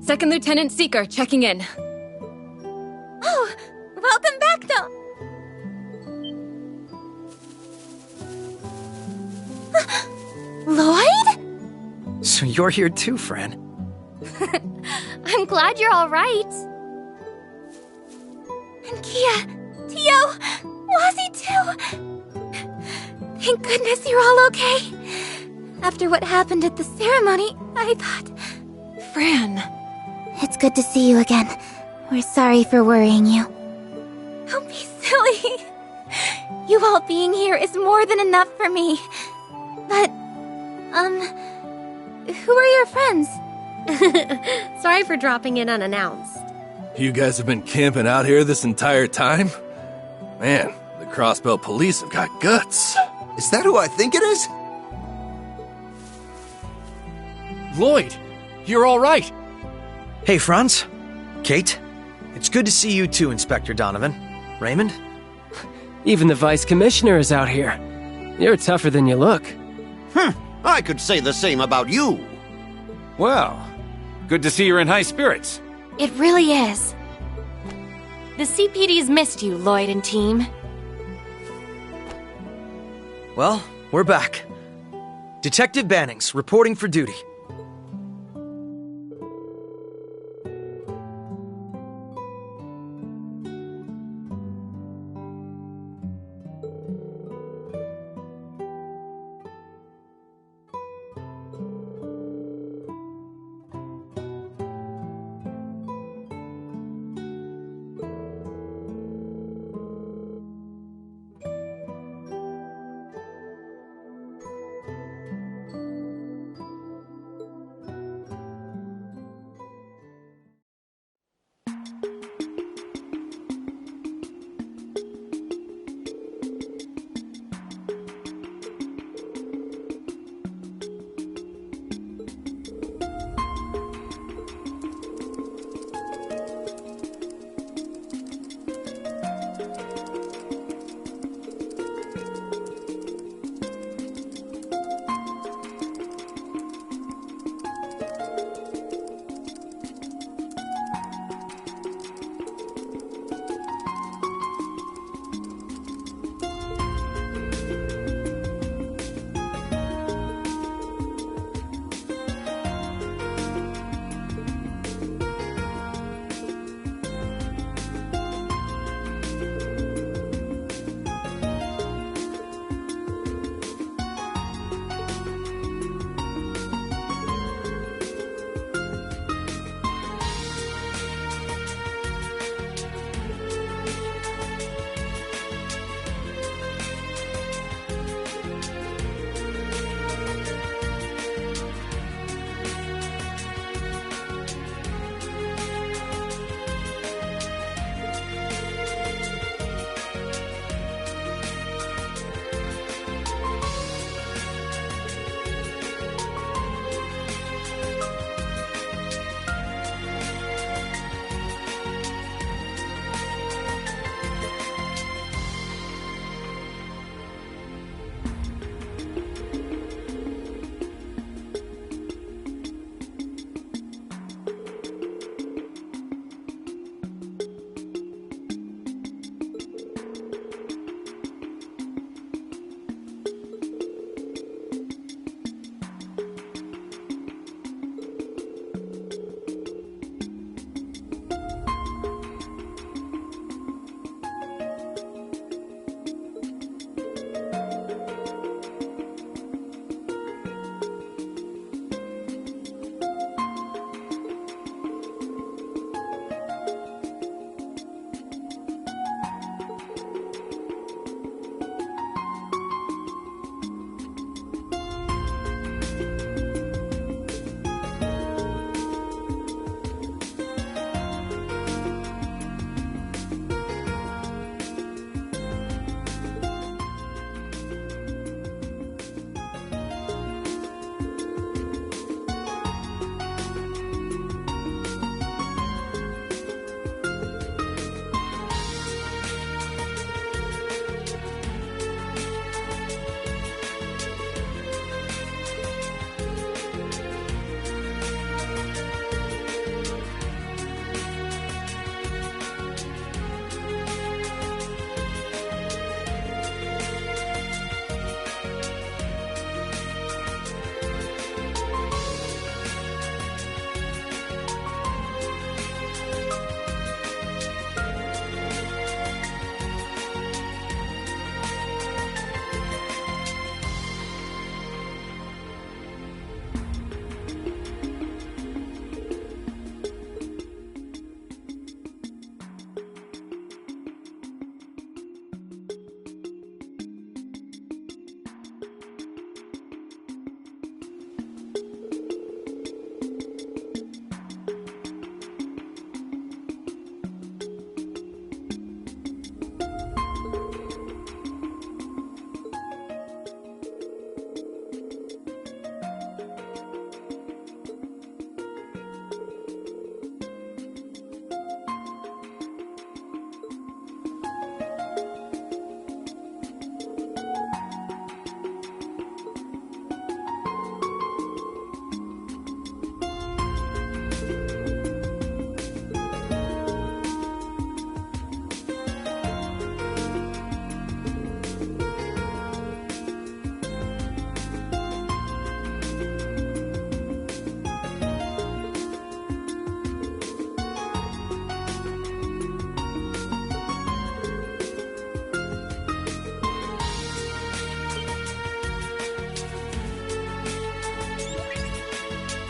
Second Lieutenant Seeker checking in. Oh, welcome back, though. Lloyd? So you're here too, Fran. I'm glad you're all right. And Kia, Tio, Wazzy too. Thank goodness you're all okay. After what happened at the ceremony, I thought... Fran. It's good to see you again. We're sorry for worrying you. Don't be silly. You all being here is more than enough for me. But, who are your friends? Sorry for dropping in unannounced. You guys have been camping out here this entire time? Man, the Crossbelt police have got guts. Is that who I think it is? Lloyd, you're all right. Hey, Franz. Kate. It's good to see you too, Inspector Donovan. Raymond? Even the Vice Commissioner is out here. You're tougher than you look. I could say the same about you. Well, good to see you're in high spirits. It really is. The CPD's missed you, Lloyd and team. Well, we're back. Detective Bannings, reporting for duty.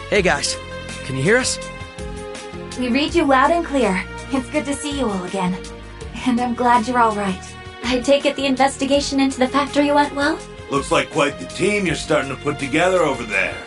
Hey guys, can you hear us? We read you loud and clear. It's good to see you all again. And I'm glad you're all right. I take it the investigation into the factory went well? Looks like quite the team you're starting to put together over there.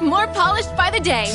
More polished by the day.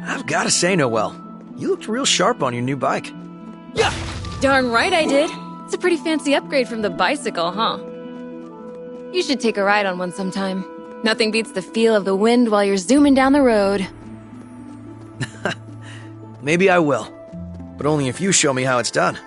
I've gotta say, Noelle, you looked real sharp on your new bike. Yeah! Darn right I did. It's a pretty fancy upgrade from the bicycle, huh? You should take a ride on one sometime. Nothing beats the feel of the wind while you're zooming down the road. Maybe I will, but only if you show me how it's done.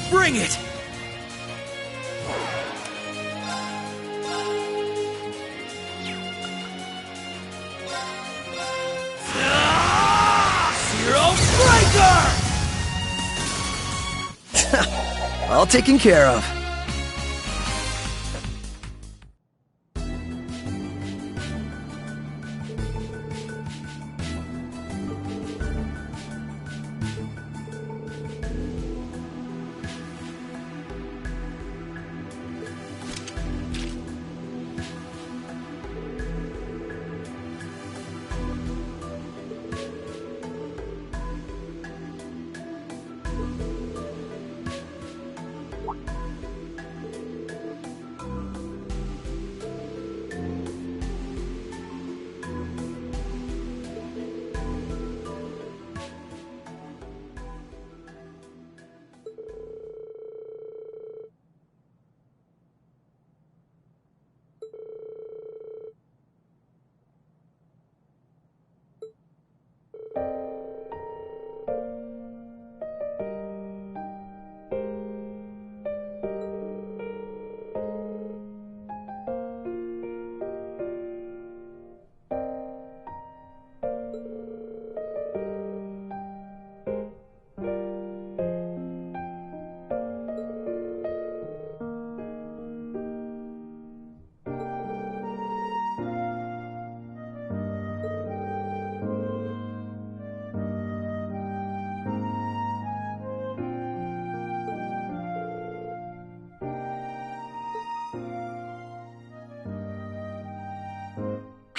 Bring it! Zero Breaker! All taken care of.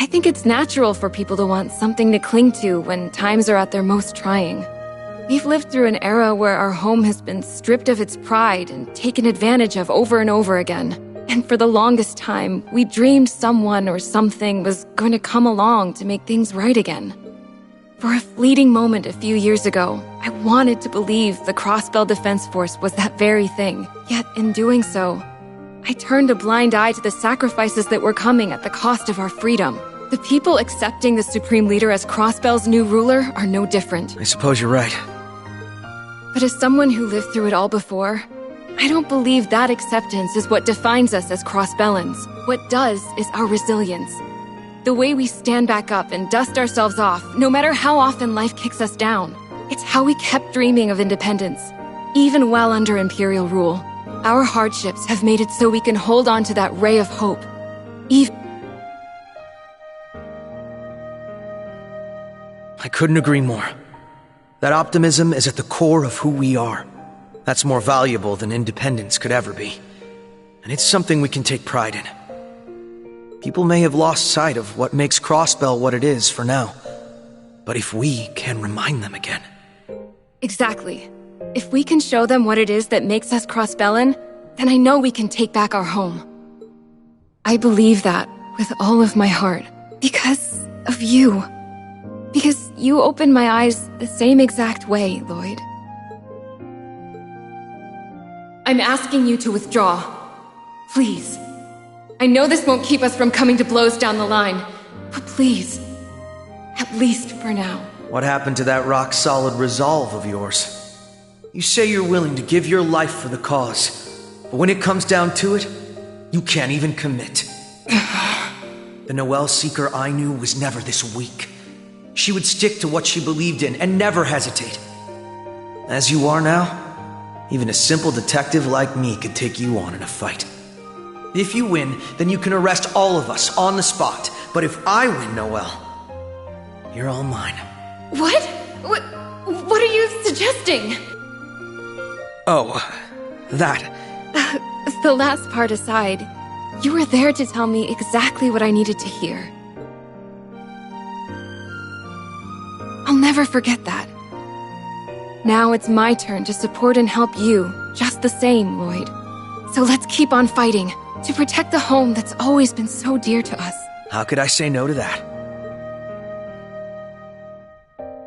I think it's natural for people to want something to cling to when times are at their most trying. We've lived through an era where our home has been stripped of its pride and taken advantage of over and over again. And for the longest time, we dreamed someone or something was going to come along to make things right again. For a fleeting moment a few years ago, I wanted to believe the Crossbell Defense Force was that very thing. Yet in doing so, I turned a blind eye to the sacrifices that were coming at the cost of our freedom. The people accepting the Supreme Leader as Crossbell's new ruler are no different. I suppose you're right. But as someone who lived through it all before, I don't believe that acceptance is what defines us as Crossbellans. What does is our resilience. The way we stand back up and dust ourselves off, no matter how often life kicks us down. It's how we kept dreaming of independence, even while under Imperial rule. Our hardships have made it so we can hold on to that ray of hope. I couldn't agree more. That optimism is at the core of who we are. That's more valuable than independence could ever be. And it's something we can take pride in. People may have lost sight of what makes Crossbell what it is for now. But if we can remind them again... Exactly. If we can show them what it is that makes us Crossbellan, then I know we can take back our home. I believe that with all of my heart. Because of you. Because you opened my eyes the same exact way, Lloyd. I'm asking you to withdraw. Please. I know this won't keep us from coming to blows down the line, but please. At least for now. What happened to that rock-solid resolve of yours? You say you're willing to give your life for the cause, but when it comes down to it, you can't even commit. The Noelle Seeker I knew was never this weak. She would stick to what she believed in and never hesitate. As you are now, even a simple detective like me could take you on in a fight. If you win, then you can arrest all of us on the spot. But if I win, Noelle, you're all mine. What? What are you suggesting? Oh, that. The last part aside, you were there to tell me exactly what I needed to hear. I'll never forget that. Now it's my turn to support and help you, just the same, Lloyd. So let's keep on fighting, to protect the home that's always been so dear to us. How could I say no to that?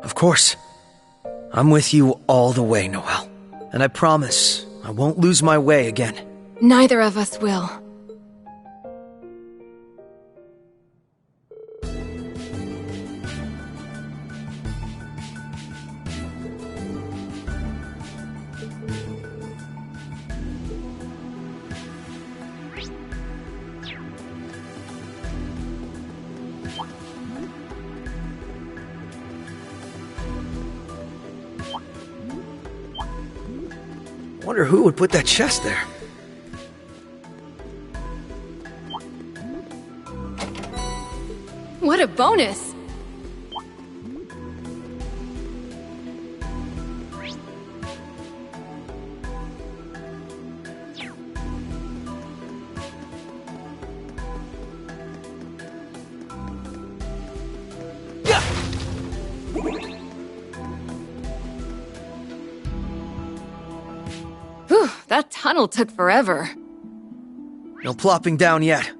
Of course. I'm with you all the way, Noelle. And I promise I won't lose my way again. Neither of us will. Wonder who would put that chest there. What a bonus! Whew, that tunnel took forever. No plopping down yet.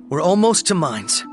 We're almost to mines.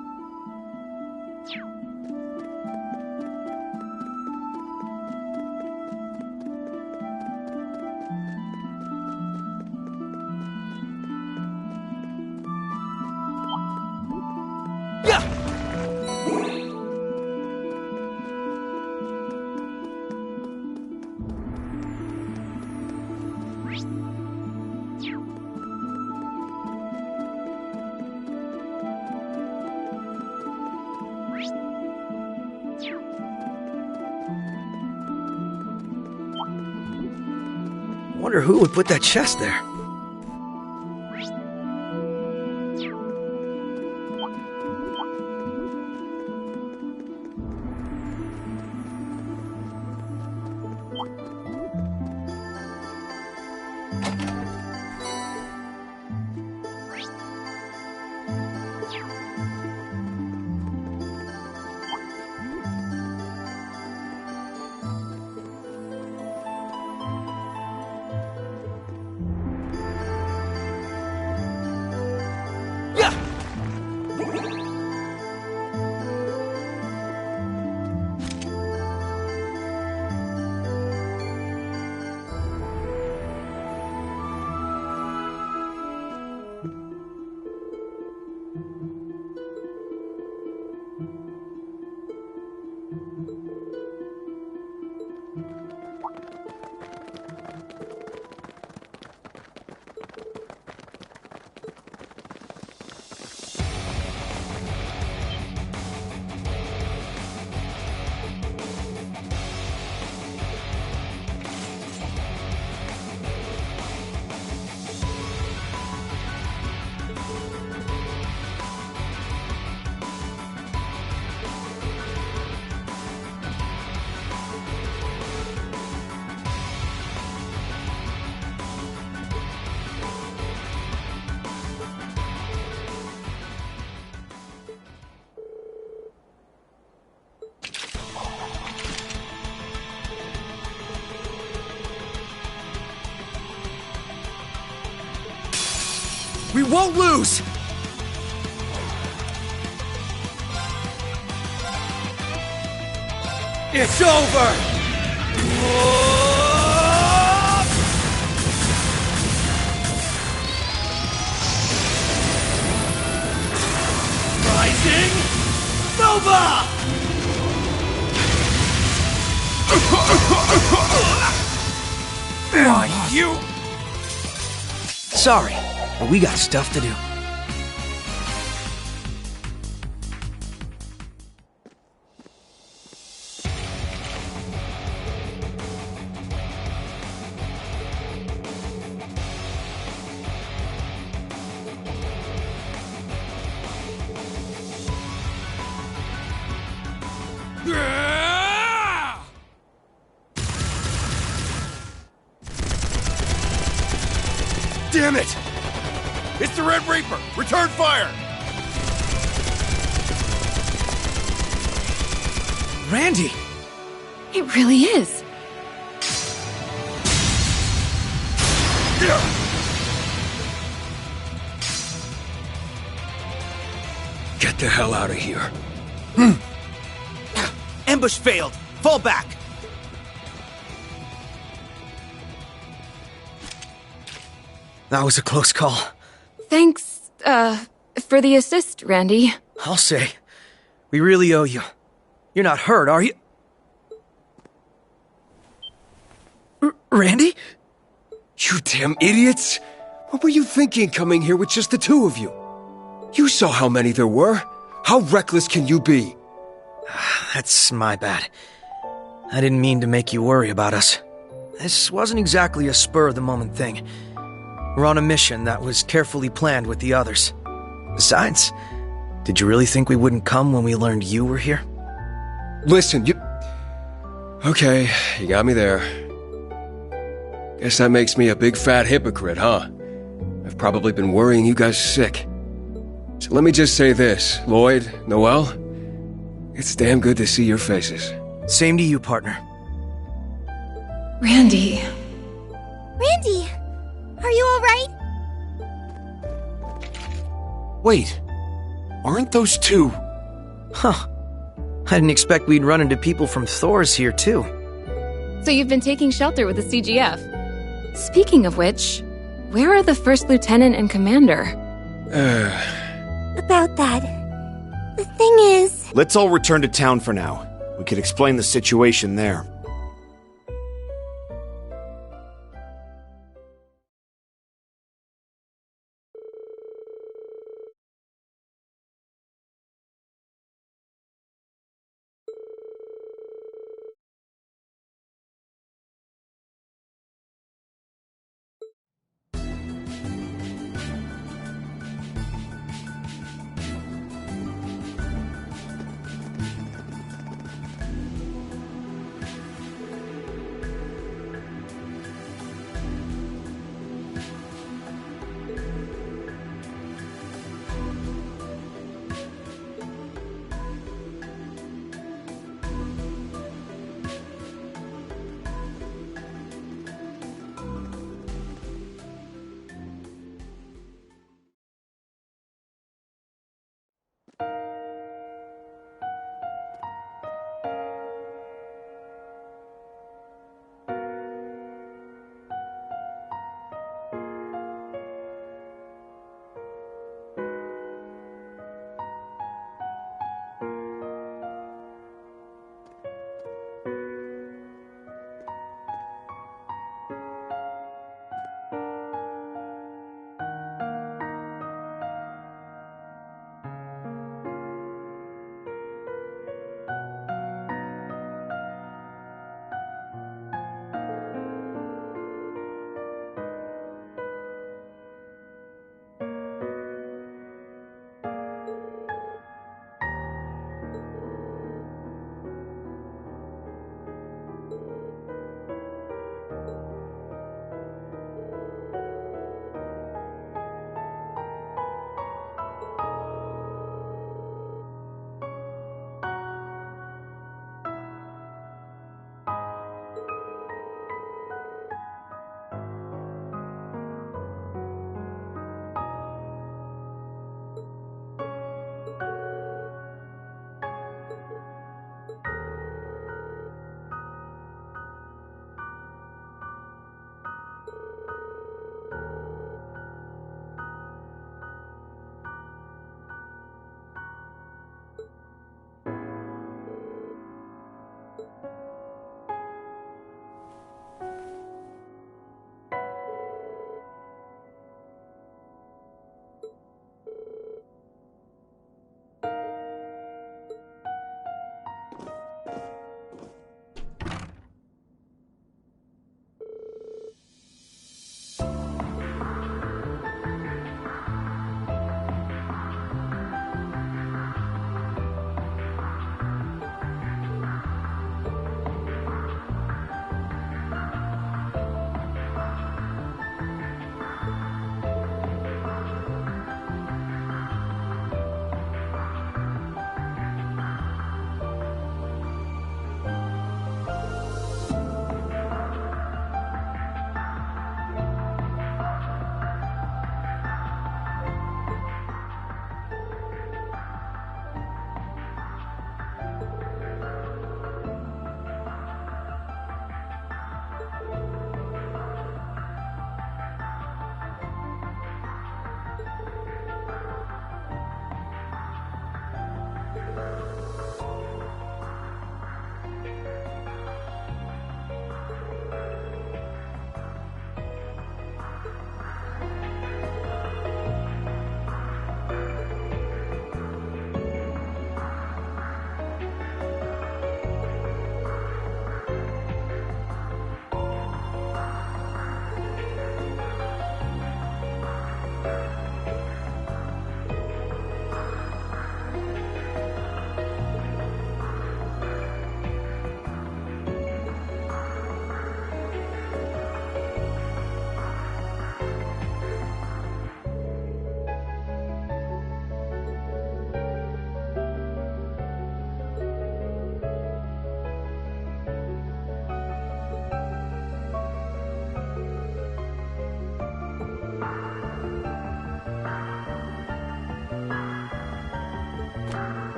Wonder who would put that chest there. We won't lose! It's over! Rising Nova! You! Sorry, but we got stuff to do. Damn it! It's the Red Reaper! Return fire! Randy! It really is. Get the hell out of here. Ambush failed. Fall back. That was a close call. Thanks, for the assist, Randy. I'll say. We really owe you. You're not hurt, are you? Randy? You damn idiots! What were you thinking coming here with just the two of you? You saw how many there were. How reckless can you be? That's my bad. I didn't mean to make you worry about us. This wasn't exactly a spur-of-the-moment thing. We're on a mission that was carefully planned with the others. Besides, did you really think we wouldn't come when we learned you were here? Listen, you... Okay, you got me there. Guess that makes me a big fat hypocrite, huh? I've probably been worrying you guys sick. So let me just say this, Lloyd, Noel, it's damn good to see your faces. Same to you, partner. Randy. Randy, are you alright? Wait, aren't those two? Huh. I didn't expect we'd run into people from Thor's here, too. So you've been taking shelter with the CGF. Speaking of which, where are the First Lieutenant and Commander? About that. The thing is... Let's all return to town for now. We could explain the situation there.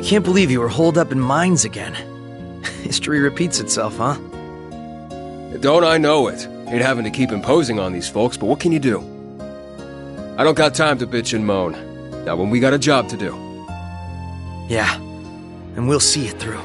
Can't believe you were holed up in mines again. History repeats itself, huh? Don't I know it? Hate having to keep imposing on these folks, but what can you do? I don't got time to bitch and moan. Not when we got a job to do. Yeah, and we'll see it through.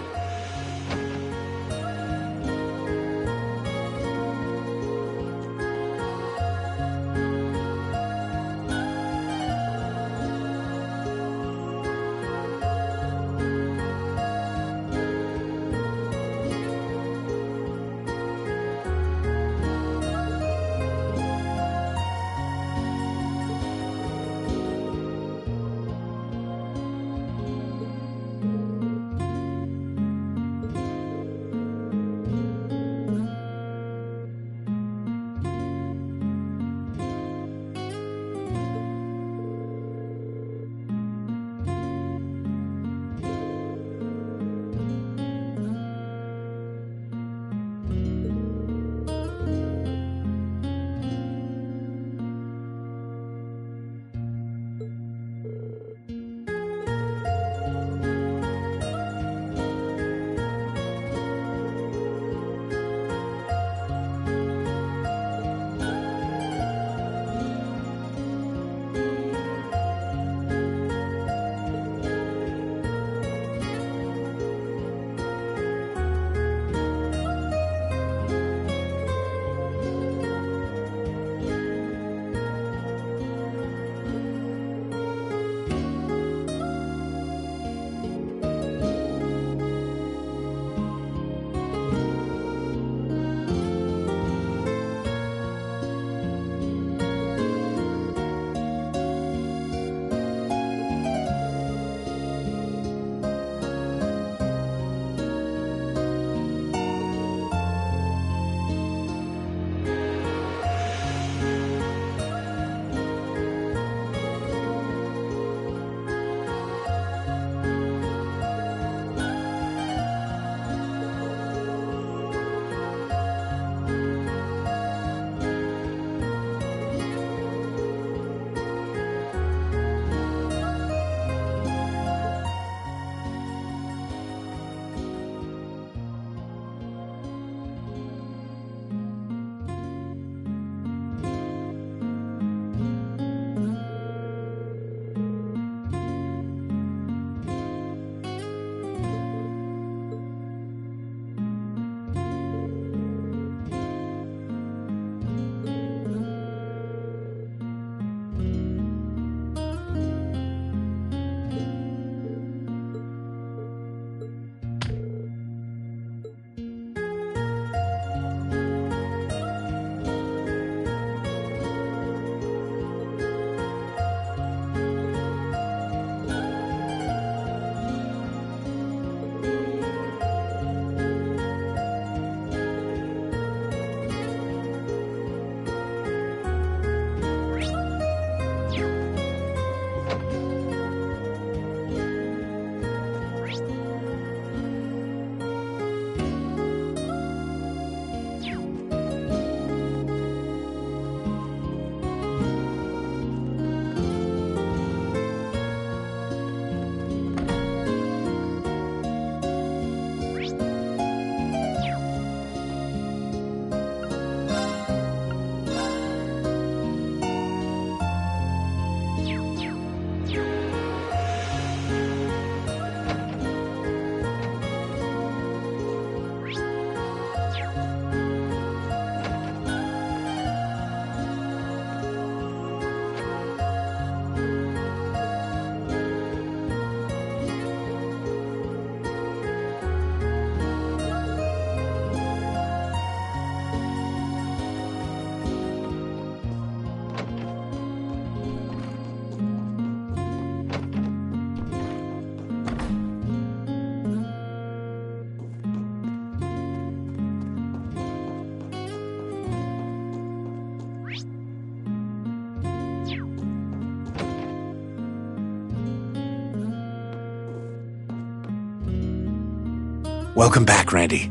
Welcome back, Randy.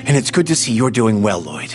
And it's good to see you're doing well, Lloyd.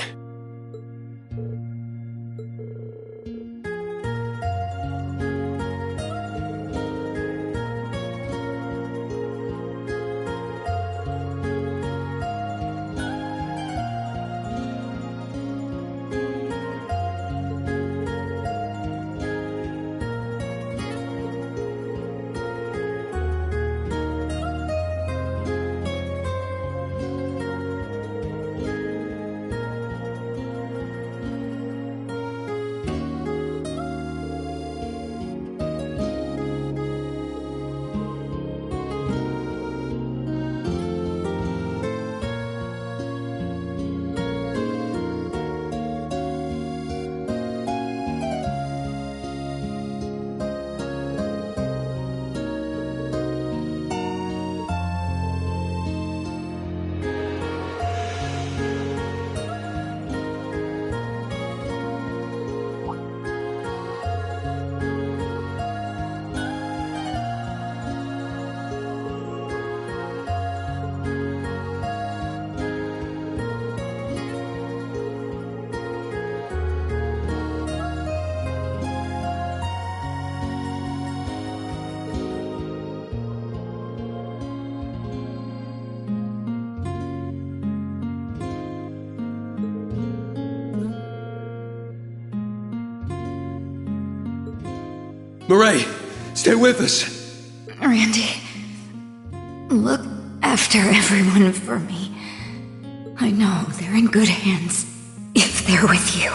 Murray, stay with us. Randy, look after everyone for me. I know they're in good hands if they're with you.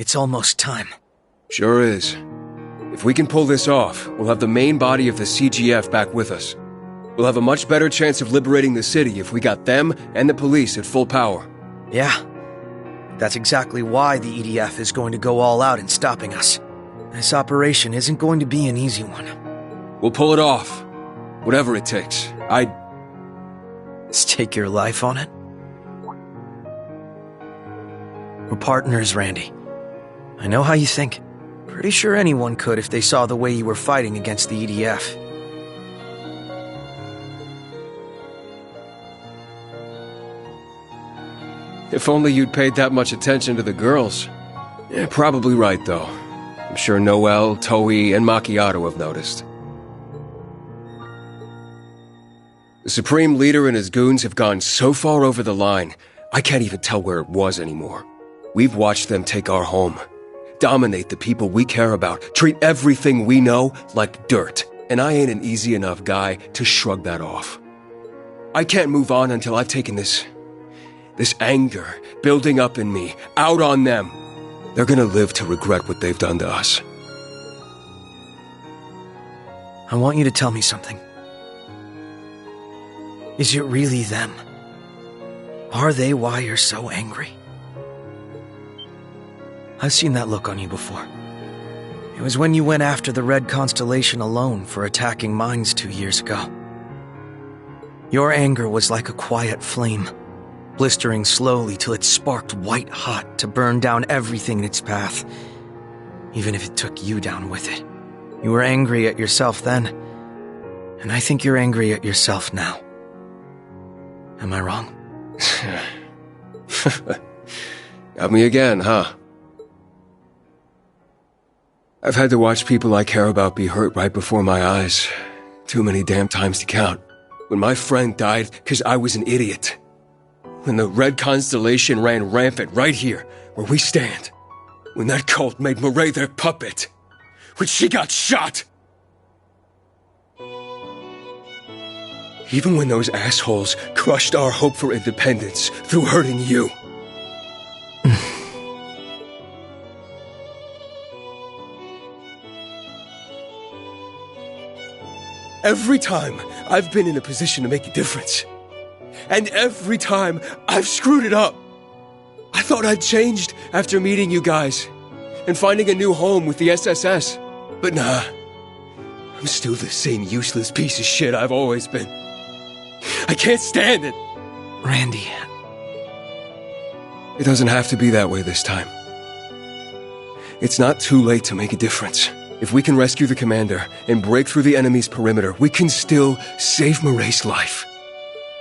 it's almost time. Sure is. If we can pull this off, we'll have the main body of the CGF back with us. We'll have a much better chance of liberating the city if we got them and the police at full power. Yeah. That's exactly why the EDF is going to go all out in stopping us. This operation isn't going to be an easy one. We'll pull it off. Whatever it takes. Stake your life on it? We're partners, Randy. I know how you think. Pretty sure anyone could if they saw the way you were fighting against the EDF. If only you'd paid that much attention to the girls. Yeah, probably right, though. I'm sure Noelle, Toei, and Macchiato have noticed. The Supreme Leader and his goons have gone so far over the line, I can't even tell where it was anymore. We've watched them take our home, dominate the people we care about, treat everything we know like dirt, and I ain't an easy enough guy to shrug that off. I can't move on until I've taken this anger building up in me out on them. They're gonna live to regret what they've done to us. I want you to tell me something. Is it really them? Are they why you're so angry? I've seen that look on you before. It was when you went after the Red Constellation alone for attacking mines 2 years ago. Your anger was like a quiet flame, blistering slowly till it sparked white hot to burn down everything in its path, even if it took you down with it. You were angry at yourself then, and I think you're angry at yourself now. Am I wrong? Got me again, huh? I've had to watch people I care about be hurt right before my eyes. Too many damn times to count. When my friend died because I was an idiot. When the Red Constellation ran rampant right here, where we stand. When that cult made Mireille their puppet. When she got shot. Even when those assholes crushed our hope for independence through hurting you. Every time I've been in a position to make a difference. And every time I've screwed it up. I thought I'd changed after meeting you guys and finding a new home with the SSS. But nah, I'm still the same useless piece of shit I've always been. I can't stand it. Randy. It doesn't have to be that way this time. It's not too late to make a difference. If we can rescue the commander and break through the enemy's perimeter, we can still save Mireille's life.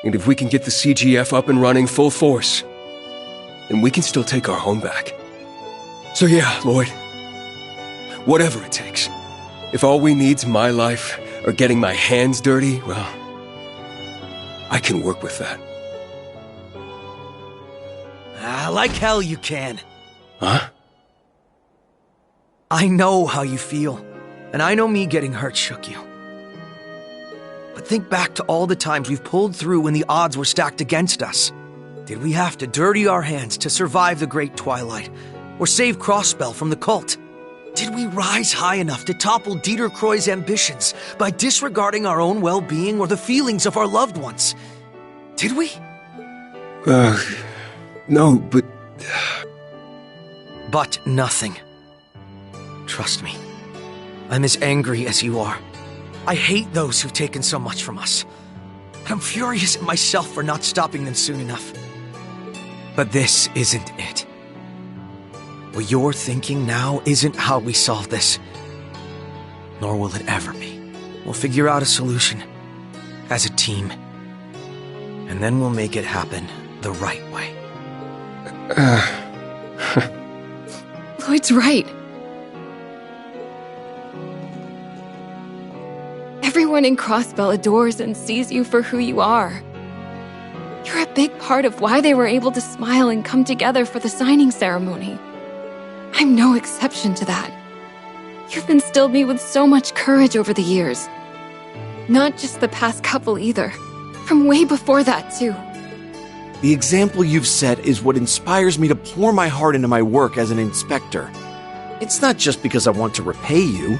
And if we can get the CGF up and running full force, then we can still take our home back. So yeah, Lloyd. Whatever it takes. If all we need's my life or getting my hands dirty, well, I can work with that. Like hell you can. Huh? I know how you feel, and I know me getting hurt shook you. But think back to all the times we've pulled through when the odds were stacked against us. Did we have to dirty our hands to survive the Great Twilight, or save Crossbell from the cult? Did we rise high enough to topple Dieter Croy's ambitions by disregarding our own well-being or the feelings of our loved ones? Did we? No, but... But nothing. Trust me. I'm as angry as you are. I hate those who've taken so much from us. I'm furious at myself for not stopping them soon enough. But this isn't it. What you're thinking now isn't how we solve this. Nor will it ever be. We'll figure out a solution. As a team. And then we'll make it happen the right way. Lloyd's right. Everyone in Crossbell adores and sees you for who you are. You're a big part of why they were able to smile and come together for the signing ceremony. I'm no exception to that. You've instilled me with so much courage over the years. Not just the past couple either. From way before that, too. The example you've set is what inspires me to pour my heart into my work as an inspector. It's not just because I want to repay you.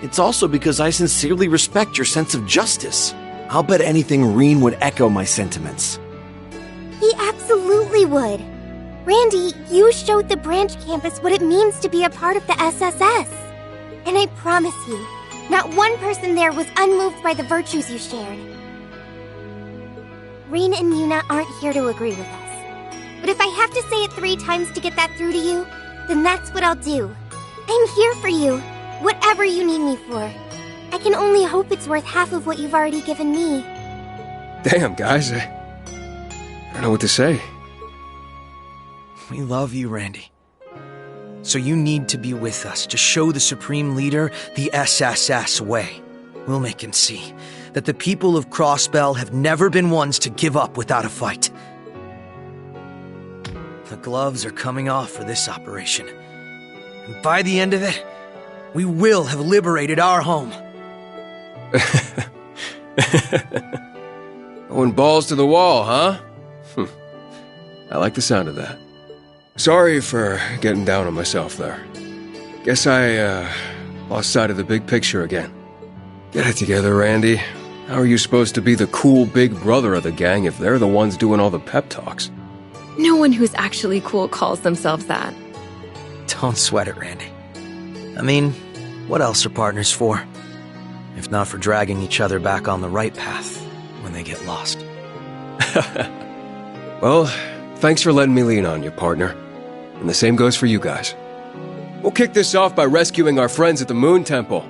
It's also because I sincerely respect your sense of justice. I'll bet anything Reen would echo my sentiments. He absolutely would. Randy, you showed the branch campus what it means to be a part of the SSS. And I promise you, not one person there was unmoved by the virtues you shared. Reen and Yuna aren't here to agree with us. But if I have to say it 3 times to get that through to you, then that's what I'll do. I'm here for you, whatever you need me for. I can only hope it's worth half of what you've already given me. Damn, guys, I don't know what to say. We love you, Randy. So you need to be with us to show the Supreme Leader the SSS way. We'll make him see that the people of Crossbell have never been ones to give up without a fight. The gloves are coming off for this operation. And by the end of it, we will have liberated our home. Going balls to the wall, huh? I like the sound of that. Sorry for getting down on myself there. Guess I, lost sight of the big picture again. Get it together, Randy. How are you supposed to be the cool big brother of the gang if they're the ones doing all the pep talks? No one who's actually cool calls themselves that. Don't sweat it, Randy. I mean, what else are partners for? If not for dragging each other back on the right path when they get lost. Well, thanks for letting me lean on you, partner. And the same goes for you guys. We'll kick this off by rescuing our friends at the Moon Temple.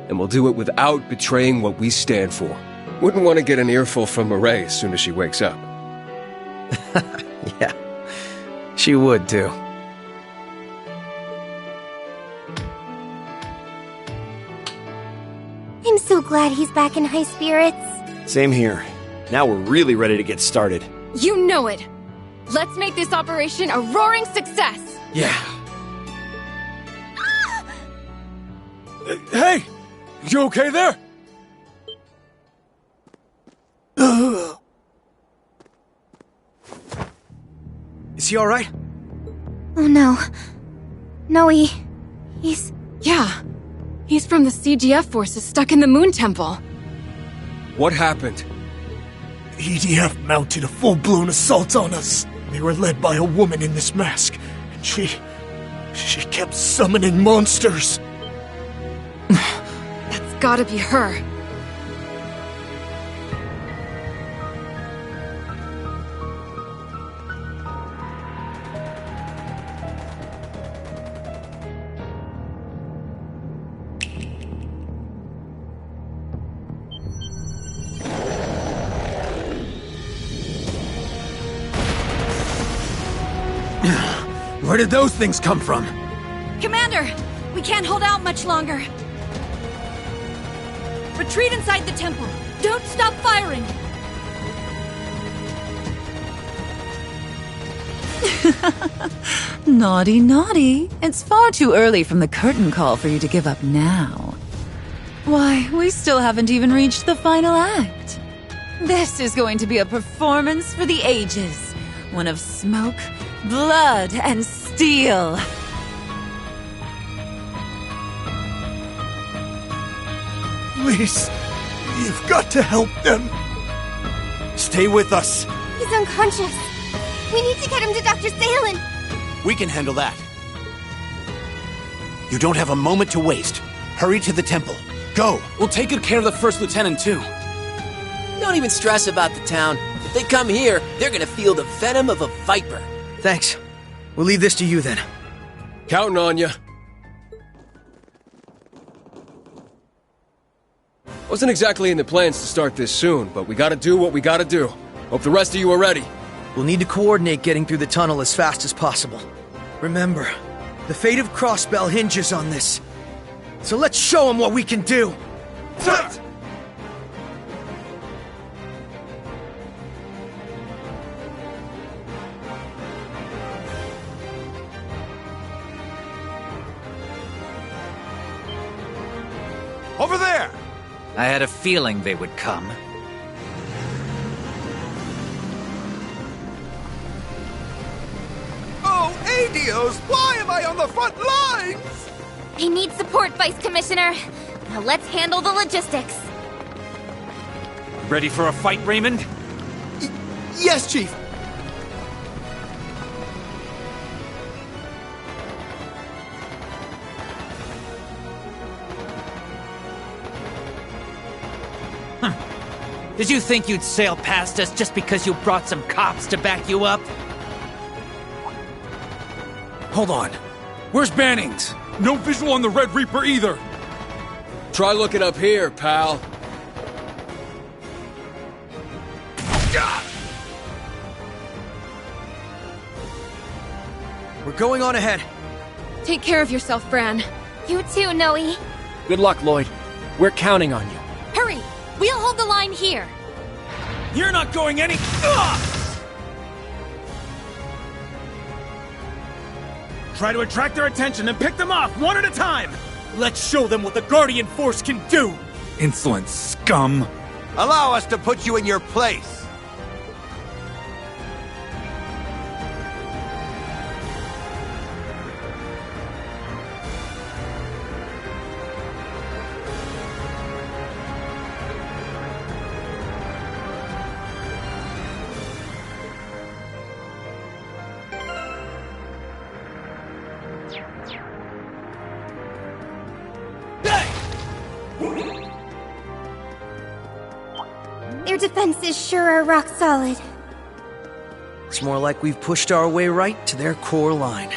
And we'll do it without betraying what we stand for. Wouldn't want to get an earful from Marae as soon as she wakes up. Yeah, she would too. I'm so glad he's back in high spirits. Same here. Now we're really ready to get started. You know it! Let's make this operation a roaring success! Yeah. Hey! You okay there? Is he alright? Oh no. No, he's... Yeah. He's from the CGF forces stuck in the Moon Temple. What happened? EDF mounted a full-blown assault on us. They were led by a woman in this mask, and she kept summoning monsters. That's gotta be her. Where did those things come from? Commander! We can't hold out much longer. Retreat inside the temple. Don't stop firing! Naughty, naughty. It's far too early from the curtain call for you to give up now. Why, we still haven't even reached the final act. This is going to be a performance for the ages. One of smoke, blood, and steel. Please, you've got to help them. Stay with us. He's unconscious. We need to get him to Dr. Salen. We can handle that. You don't have a moment to waste. Hurry to the temple. Go. We'll take good care of the First Lieutenant, too. Don't even stress about the town. If they come here, they're gonna feel the venom of a viper. Thanks. We'll leave this to you then. Counting on you. Wasn't exactly in the plans to start this soon, but we gotta do what we gotta do. Hope the rest of you are ready. We'll need to coordinate getting through the tunnel as fast as possible. Remember, the fate of Crossbell hinges on this. So let's show them what we can do! Over there! I had a feeling they would come. Oh, Adios! Why am I on on the front lines! I need support, Vice Commissioner. Now let's handle the logistics. Ready for a fight, Raymond? Yes, Chief. Did you think you'd sail past us just because you brought some cops to back you up? Hold on. Where's Bannings? No visual on the Red Reaper either. Try looking up here, pal. We're going on ahead. Take care of yourself, Bran. You too, Noe. Good luck, Lloyd. We're counting on you. Hurry! We'll hold the line here. You're not going any... Try to attract their attention and pick them off one at a time! Let's show them what the Guardian Force can do! Insolent scum! Allow us to put you in your place! Their defenses sure are rock solid. It's more like we've pushed our way right to their core line.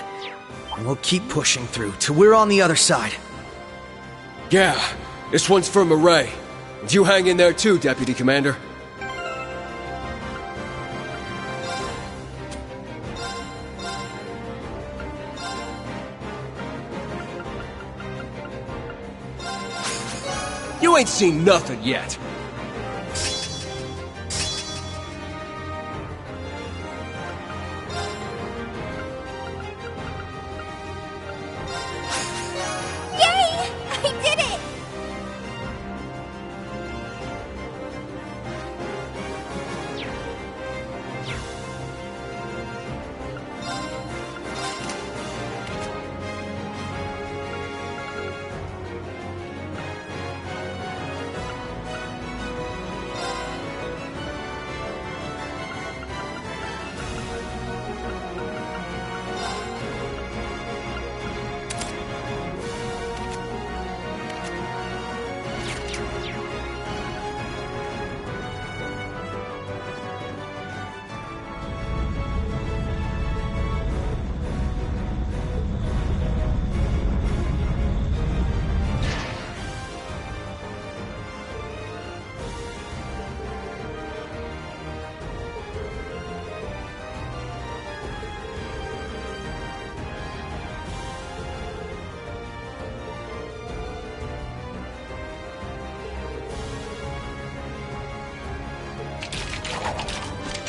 And we'll keep pushing through till we're on the other side. Yeah, this one's for Murray. And you hang in there too, Deputy Commander. You ain't seen nothing yet.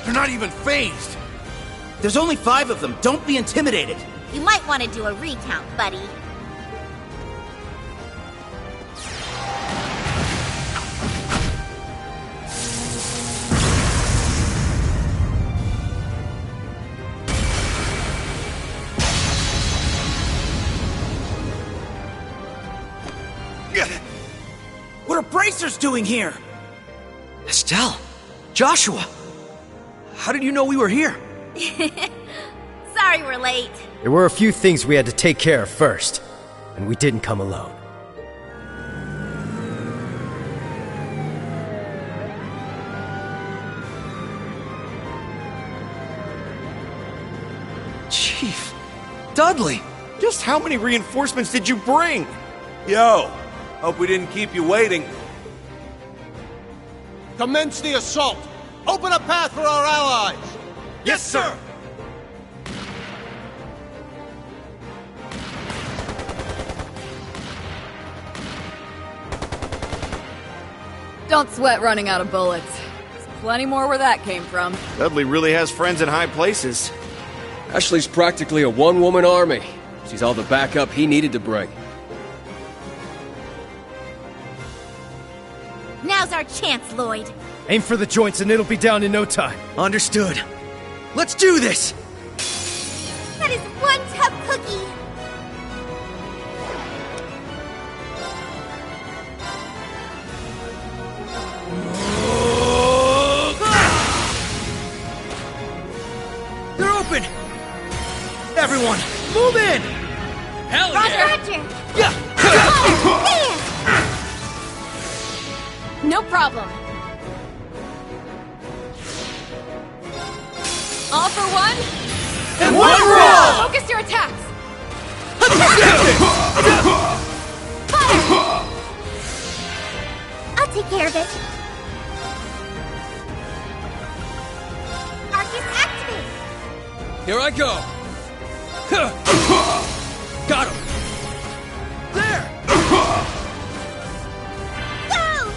They're not even phased! There's only 5 of them. Don't be intimidated. You might want to do a recount, buddy. What are bracers doing here? Estelle! Joshua! How did you know we were here? Sorry we're late. There were a few things we had to take care of first, and we didn't come alone. Chief... Dudley! Just how many reinforcements did you bring? Yo, hope we didn't keep you waiting. Commence the assault! Open a path for our allies! Yes, sir! Don't sweat running out of bullets. There's plenty more where that came from. Dudley really has friends in high places. Ashley's practically a one-woman army. She's all the backup he needed to bring. Now's our chance, Lloyd. Aim for the joints and it'll be down in no time. Understood. Let's do this! That is one tough cookie. everyone! Move in! Hell Roger! Yeah! There! No problem. All for one? And one for all! Focus your attacks! Fire! I'll take care of it. Arcus, activate! Here I go! Got him! There! Go!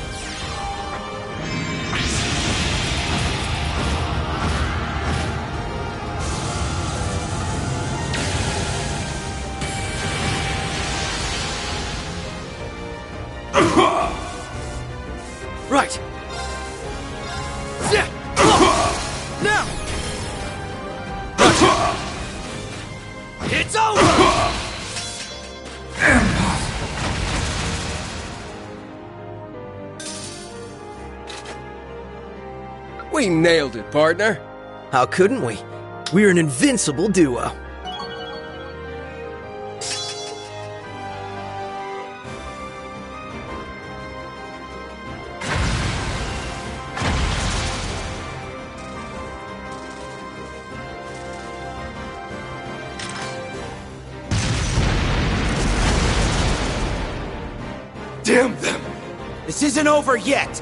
Right! Now! It's over! We nailed it, partner. How couldn't we? We're an invincible duo. Damn them! This isn't over yet!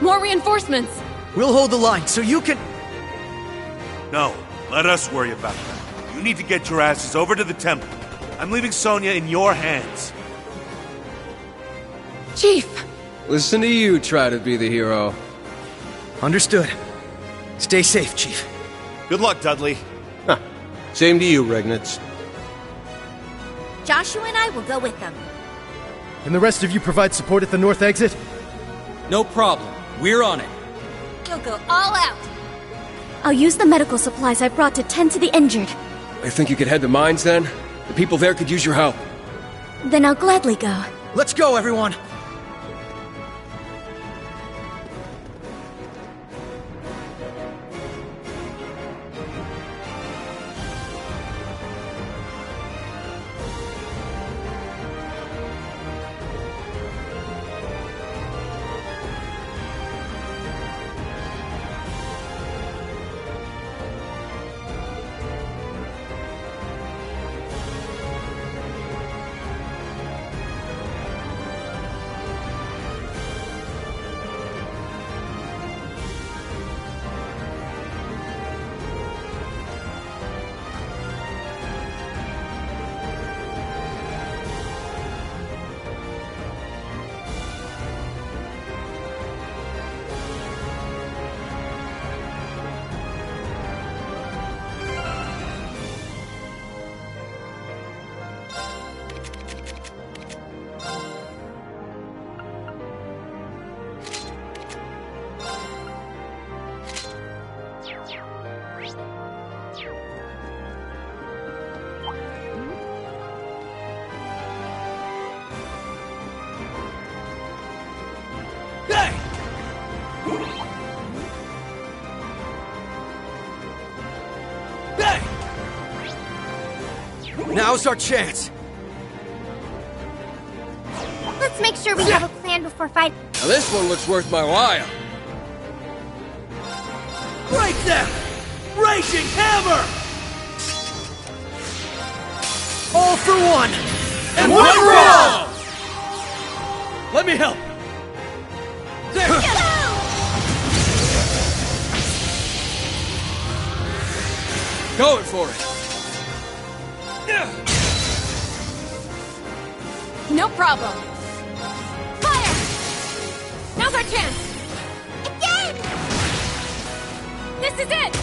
More reinforcements! We'll hold the line so you can... No, let us worry about that. You need to get your asses over to the temple. I'm leaving Sonya in your hands. Chief! Listen to you try to be the hero. Understood. Stay safe, Chief. Good luck, Dudley. Same to you, Regnitz. Joshua and I will go with them. Can the rest of you provide support at the north exit? No problem. We're on it. You'll go all out! I'll use the medical supplies I brought to tend to the injured. I think you could head to mines then? The people there could use your help. Then I'll gladly go. Let's go, everyone! Now's our chance. Let's make sure we have a plan before fighting. Now this one looks worth my while. Break them! Raging hammer! All for one! And one for all! Let me help! There! Going for it. No problem. Fire! Now's our chance! Again! This is it!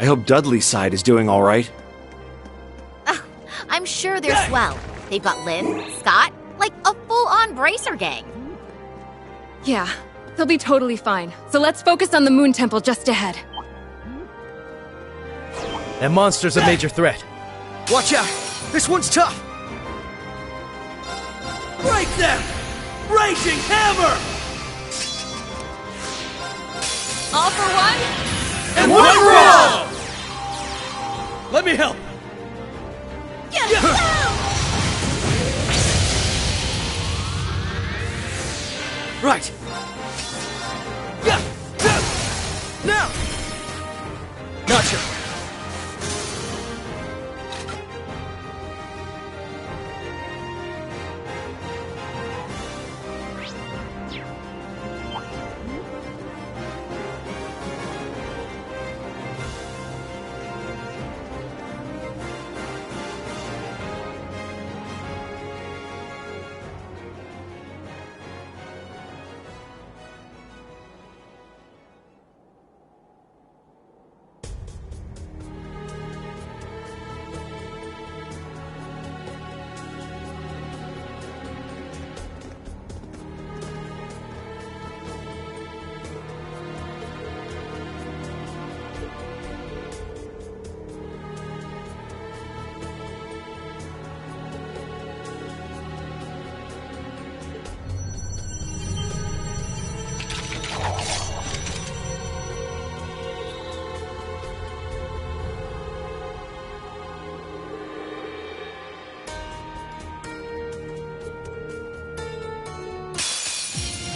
I hope Dudley's side is doing all right. I'm sure they're swell. They've got Lynn, Scott, like a full-on bracer gang. Yeah, they'll be totally fine. So let's focus on the Moon Temple just ahead. That monster's a major threat. Watch out! This one's tough! Break them! Raging hammer! All for one? And one for all! Let me help! Right! Now! Gotcha!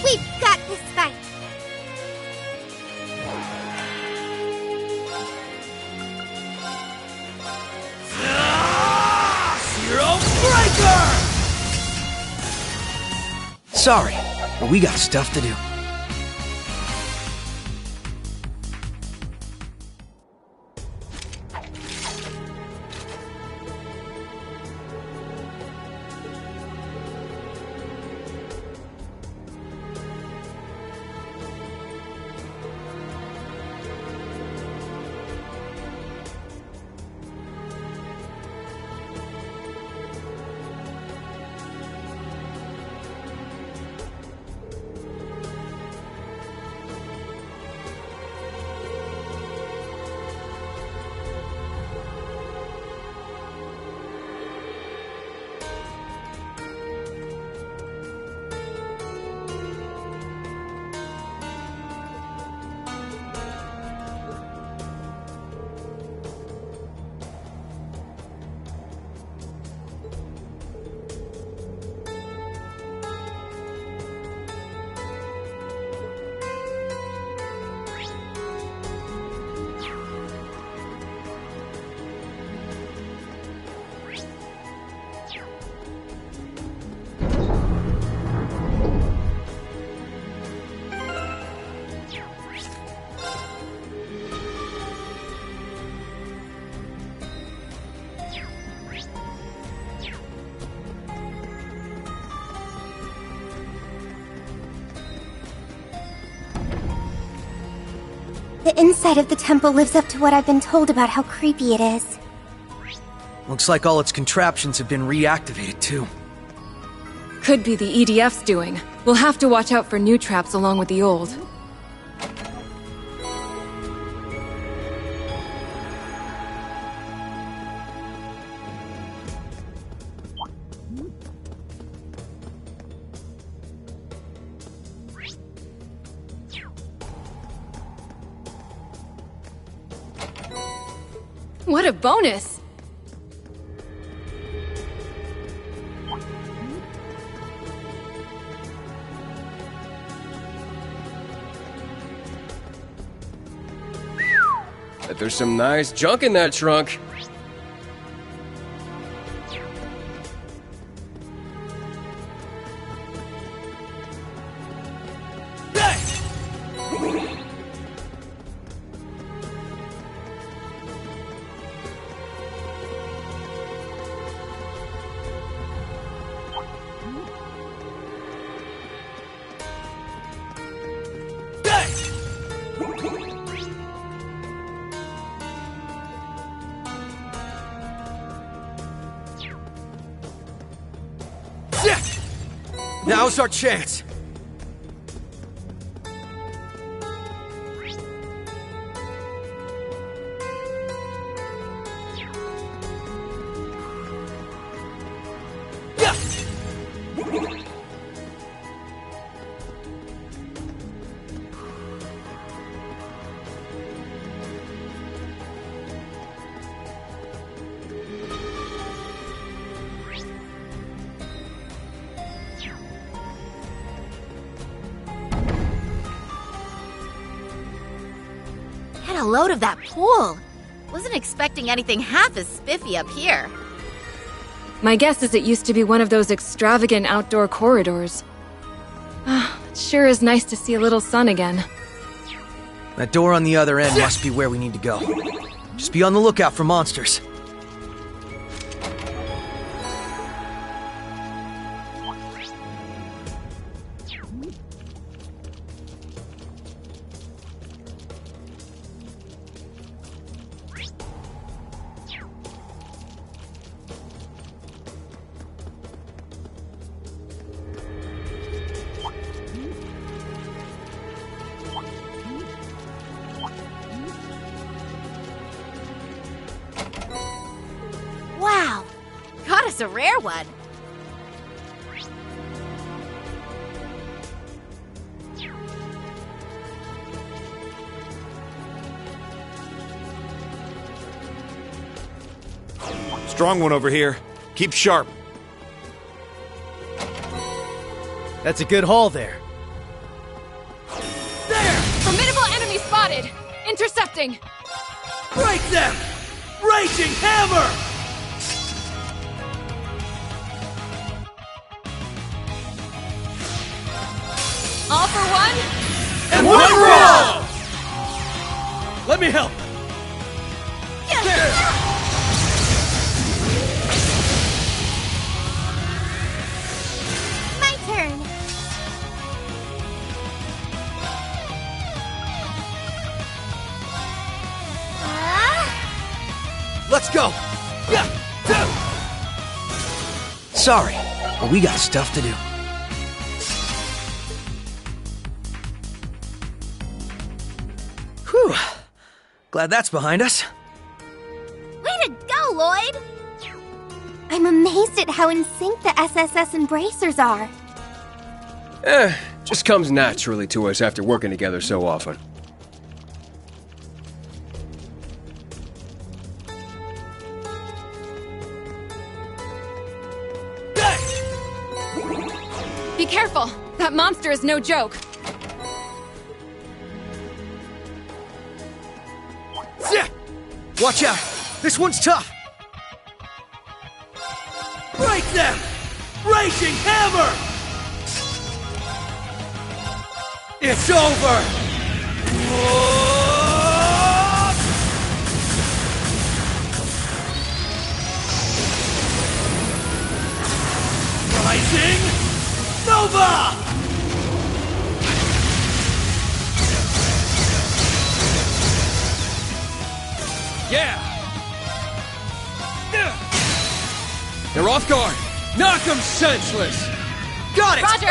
We've got this fight! Zero Breaker! Sorry, but we got stuff to do. The inside of the temple lives up to what I've been told about how creepy it is. Looks like all its contraptions have been reactivated, too. Could be the EDF's doing. We'll have to watch out for new traps along with the old. What a bonus! Bet there's some nice junk in that trunk. Now's our chance. Get a load of that pool. Wasn't expecting anything half as spiffy up here. My guess is it used to be one of those extravagant outdoor corridors. It sure is nice to see a little sun again. That door on the other end must be where we need to go. Just be on the lookout for monsters. Wow, got us a rare one. Strong one over here. Keep sharp. That's a good haul there. There! Formidable enemy spotted! Intercepting! Break them! Raging hammer! All for one? And one for all! Let me help! My turn. Let's go! Sorry, but we got stuff to do. Whew. Glad that's behind us. Way to go, Lloyd! I'm amazed at how in sync the SSS and Bracers are. Just comes naturally to us after working together so often. Be careful! That monster is no joke. Watch out! This one's tough! Break them! Raging hammer! It's over! Rising Nova! Yeah! They're off guard! Knock them senseless! Got it! Roger!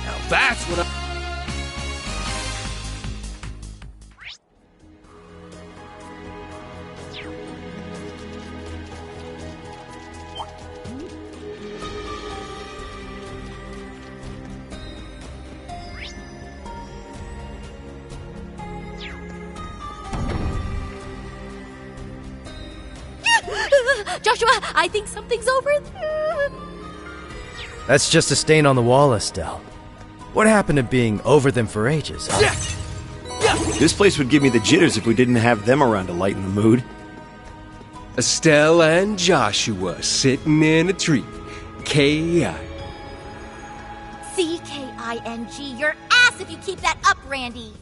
Now that's what I... Joshua, I think something's over there. That's just a stain on the wall, Estelle. What happened to being over them for ages, huh? This place would give me the jitters if we didn't have them around to lighten the mood. Estelle and Joshua sitting in a tree. K.I. C-K-I-N-G, your ass if you keep that up, Randy.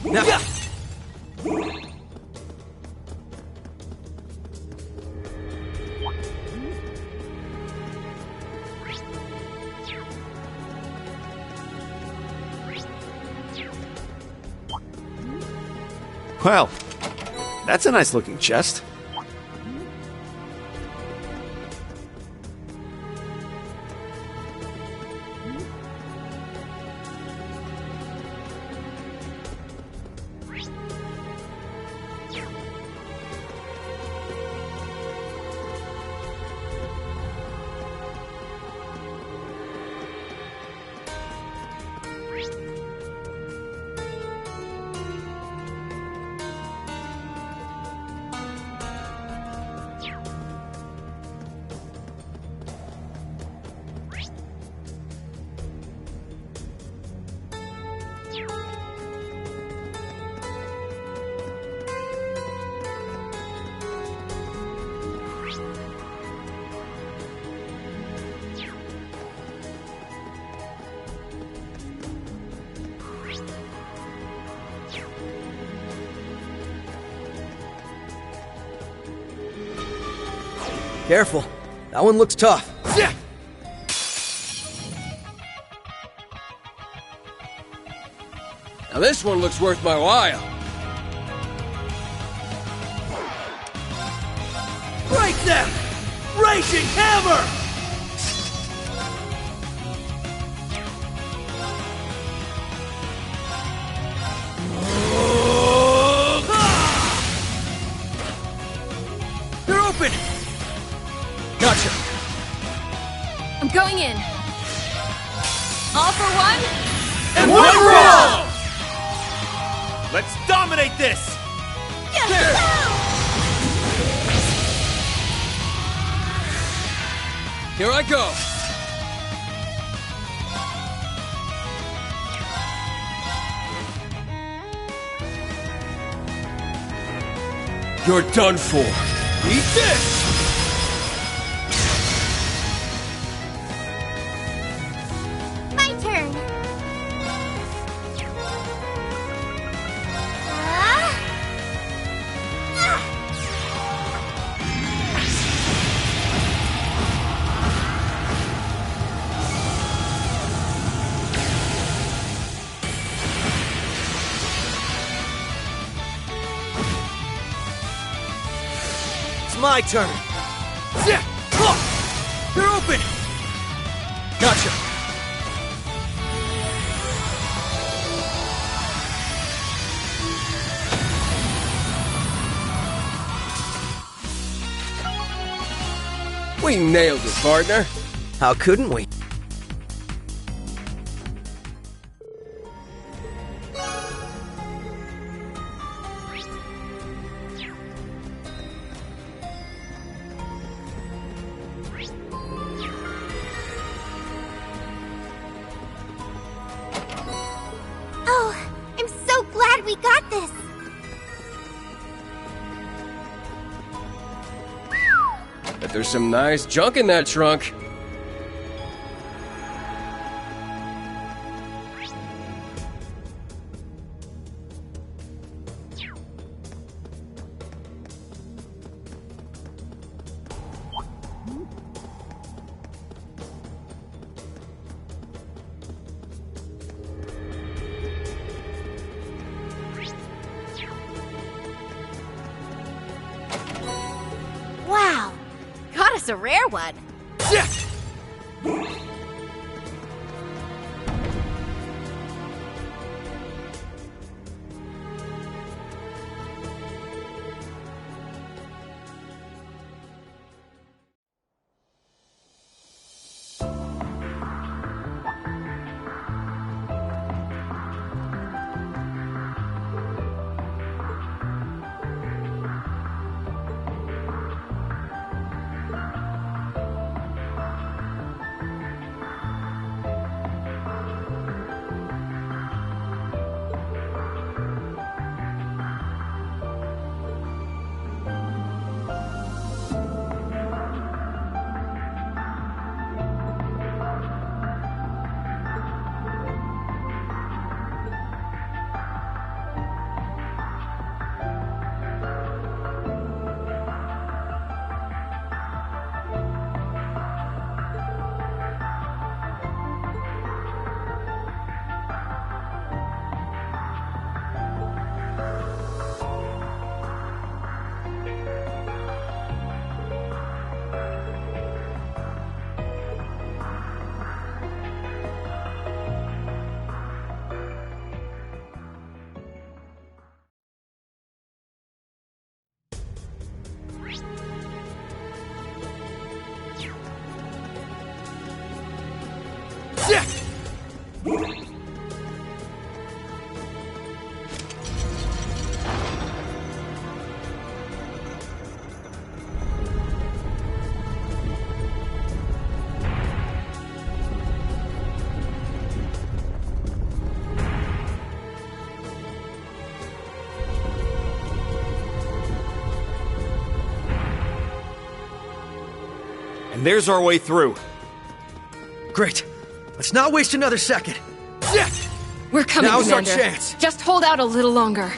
Now. Well, that's a nice looking chest. Careful. That one looks tough. Now this one looks worth my while. Break them! Raging hammer! They're open! Gotcha. I'm going in. All for one? And one for all! Let's dominate this! Here I go. You're done for. Eat this! My turn. My turn. They're open! Gotcha. We nailed it, partner. How couldn't we? Oh, I'm so glad we got this. Bet there's some nice junk in that trunk. Wow. Got us a rare one. And there's our way through. Great. Let's not waste another second. We're coming, Now's our Commander. chance. Just hold out a little longer.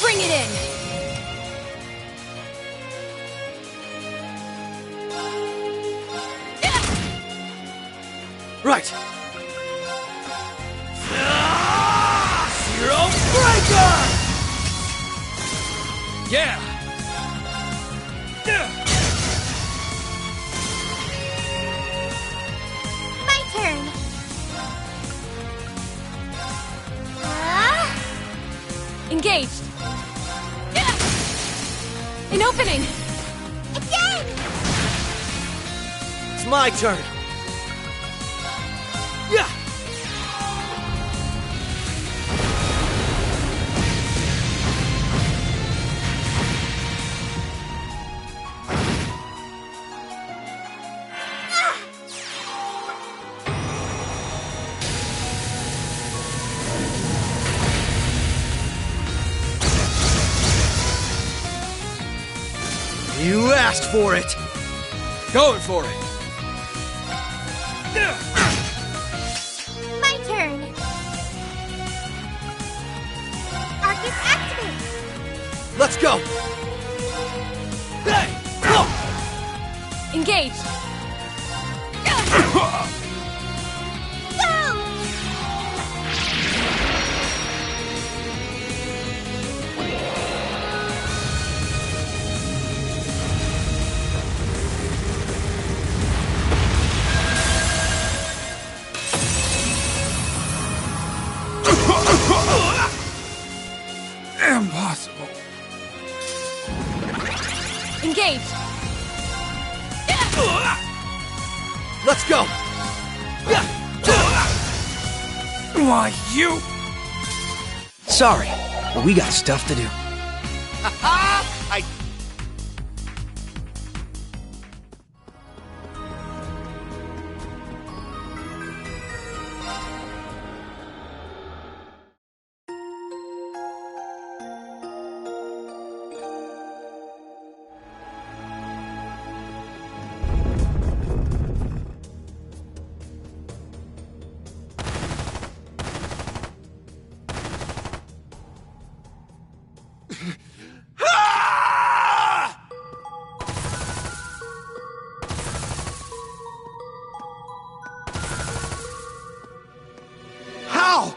Bring it in! Right. Zero Breaker! Yeah! My turn. Engaged. An opening! Again! It's my turn. Yeah. You asked for it. Going for it. My turn. Arcus activate. Let's go. Hey! Engaged! Go! Impossible. Engaged! Let's go. Why, you? Sorry, but we got stuff to do. I... How?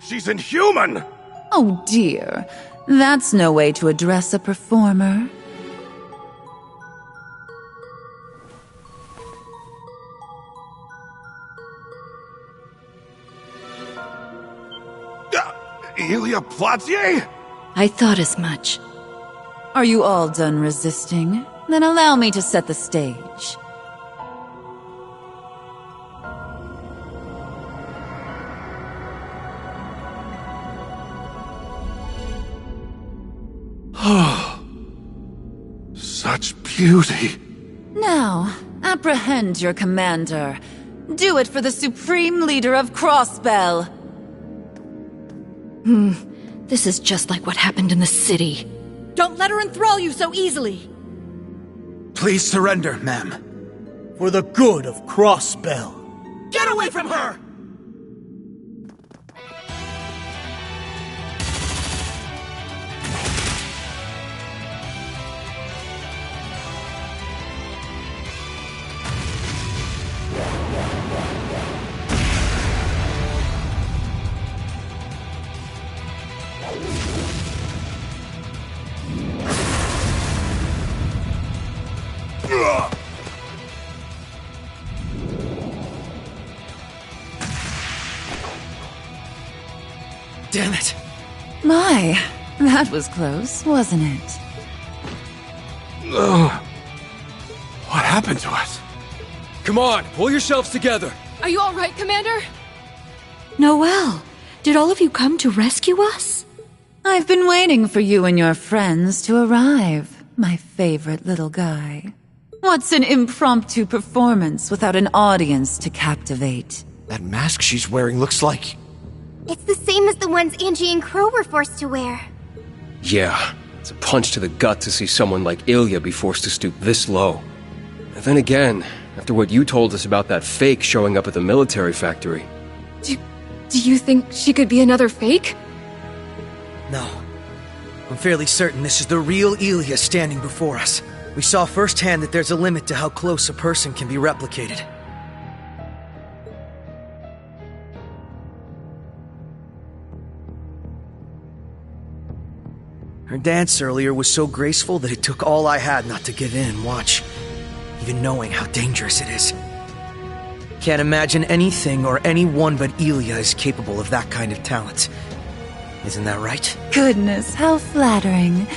She's inhuman! Oh dear, that's no way to address a performer. Elia Platier? I thought as much. Are you all done resisting? Then allow me to set the stage. Such beauty. Now, apprehend your commander. Do it for the supreme leader of Crossbell. This is just like what happened in the city. Don't let her enthrall you so easily! Please surrender, ma'am. For the good of Crossbell. Get away from her! Damn it. My, that was close, wasn't it? Ugh. What happened to us? Come on, pull yourselves together. Are you all right, Commander? Noelle, did all of you come to rescue us? I've been waiting for you and your friends to arrive, my favorite little guy. What's an impromptu performance without an audience to captivate? That mask she's wearing looks like... It's the same as the ones Angie and Crow were forced to wear. Yeah, it's a punch to the gut to see someone like Ilya be forced to stoop this low. And then again, after what you told us about that fake showing up at the military factory. Do you think she could be another fake? No. I'm fairly certain this is the real Ilya standing before us. We saw firsthand that there's a limit to how close a person can be replicated. Her dance earlier was so graceful that it took all I had not to give in and watch, even knowing how dangerous it is. Can't imagine anything or anyone but Ilya is capable of that kind of talent. Isn't that right? Goodness, how flattering.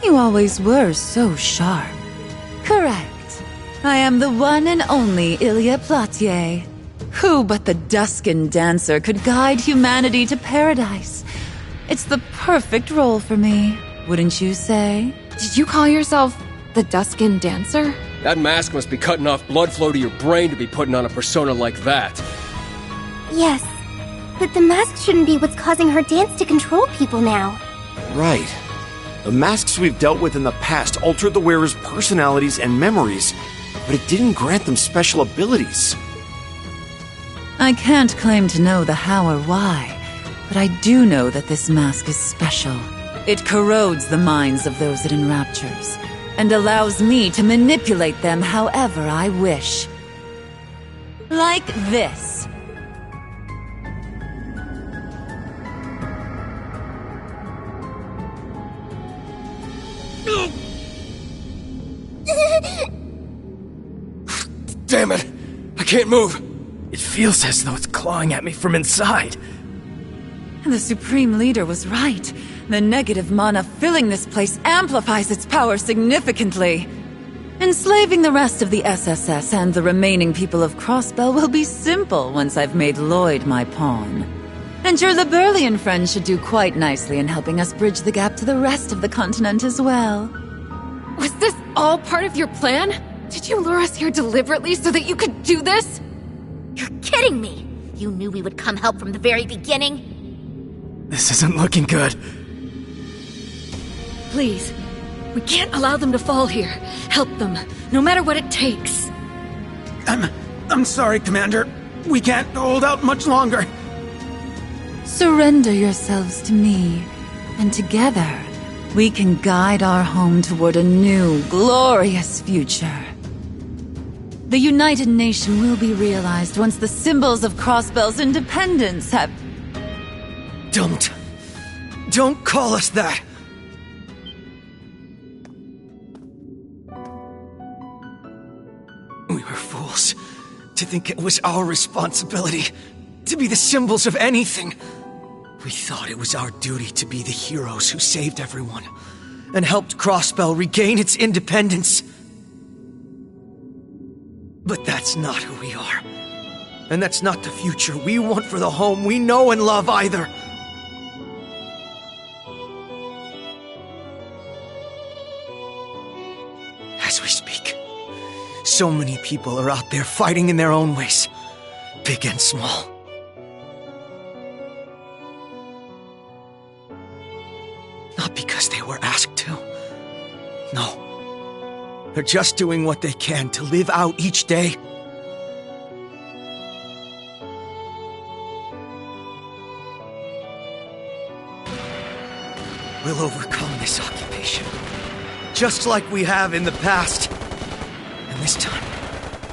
You always were so sharp. Correct. I am the one and only Ilya Platier. Who but the Duskin Dancer could guide humanity to paradise? It's the perfect role for me, wouldn't you say? Did you call yourself the Duskin Dancer? That mask must be cutting off blood flow to your brain to be putting on a persona like that. Yes, but the mask shouldn't be what's causing her dance to control people now. Right. The masks we've dealt with in the past altered the wearer's personalities and memories, but it didn't grant them special abilities. I can't claim to know the how or why, but I do know that this mask is special. It corrodes the minds of those it enraptures, and allows me to manipulate them however I wish. Like this. Damn it! I can't move! It feels as though it's clawing at me from inside. The Supreme Leader was right. The negative mana filling this place amplifies its power significantly. Enslaving the rest of the SSS and the remaining people of Crossbell will be simple once I've made Lloyd my pawn. And your Liberlian friend should do quite nicely in helping us bridge the gap to the rest of the continent as well. Was this all part of your plan? Did you lure us here deliberately so that you could do this? You're kidding me! You knew we would come help from the very beginning? This isn't looking good. Please, we can't allow them to fall here. Help them, no matter what it takes. I'm sorry, Commander. We can't hold out much longer. Surrender yourselves to me, and together, we can guide our home toward a new, glorious future. The United Nation will be realized once the symbols of Crossbell's independence have... Don't call us that! We were fools to think it was our responsibility to be the symbols of anything. We thought it was our duty to be the heroes who saved everyone and helped Crossbell regain its independence. But that's not who we are. And that's not the future we want for the home we know and love either. As we speak, so many people are out there fighting in their own ways, big and small. Not because they were asked to. No. They're just doing what they can to live out each day. We'll overcome this occupation, just like we have in the past. And this time,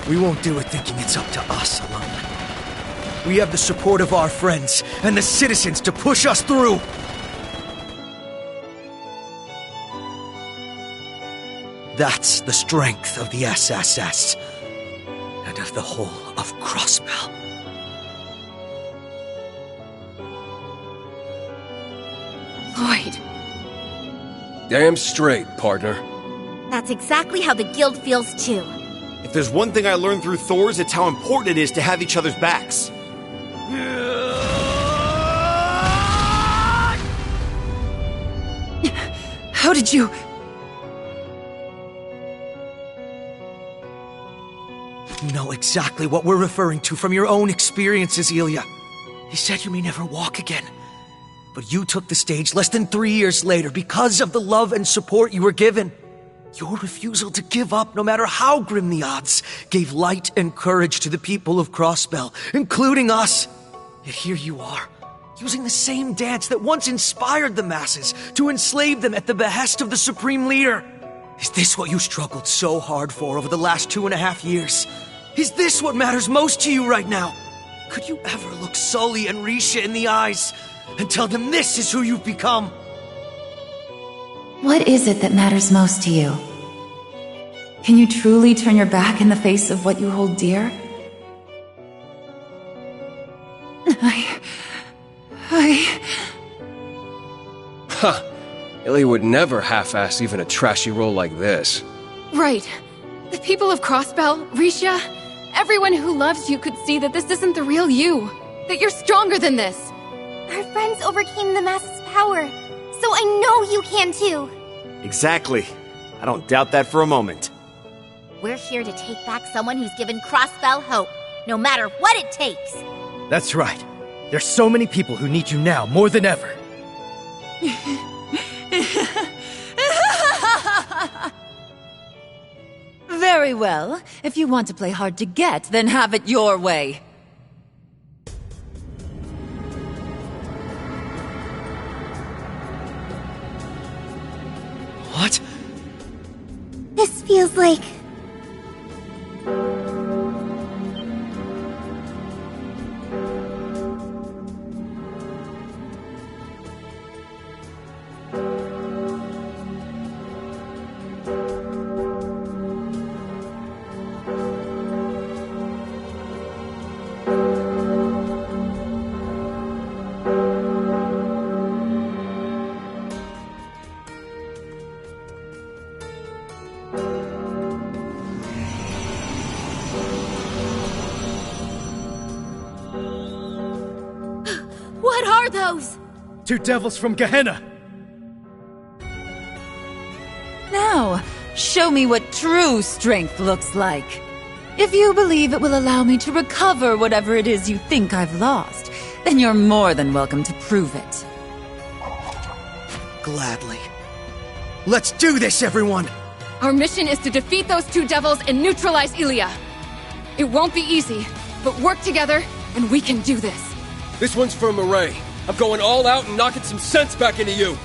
we won't do it thinking it's up to us alone. We have the support of our friends and the citizens to push us through. That's the strength of the SSS and of the whole of Crossbell. Lloyd. Damn straight, partner. That's exactly how the guild feels too. If there's one thing I learned through Thor's, it's how important it is to have each other's backs. How did you... You know exactly what we're referring to from your own experiences, Ilya. He said you may never walk again. But you took the stage less than 3 years later because of the love and support you were given. Your refusal to give up, no matter how grim the odds, gave light and courage to the people of Crossbell, including us. Yet here you are, using the same dance that once inspired the masses to enslave them at the behest of the Supreme Leader. Is this what you struggled so hard for over the last 2.5 years? Is this what matters most to you right now? Could you ever look Sully and Risha in the eyes and tell them this is who you've become? What is it that matters most to you? Can you truly turn your back in the face of what you hold dear? Ha! Ilya would never half-ass even a trashy role like this. Right. The people of Crossbell, Risha, everyone who loves you could see that this isn't the real you. That you're stronger than this. Our friends overcame the mass's power, so I know you can too. Exactly. I don't doubt that for a moment. We're here to take back someone who's given Crossbell hope, no matter what it takes. That's right. There's so many people who need you now more than ever. Very well. If you want to play hard to get, then have it your way. What? This feels like... What are those? 2 devils from Gehenna! Now, show me what true strength looks like. If you believe it will allow me to recover whatever it is you think I've lost, then you're more than welcome to prove it. Gladly. Let's do this, everyone! Our mission is to defeat those 2 devils and neutralize Ilya. It won't be easy, but work together and we can do this. This one's for Murray. I'm going all out and knocking some sense back into you.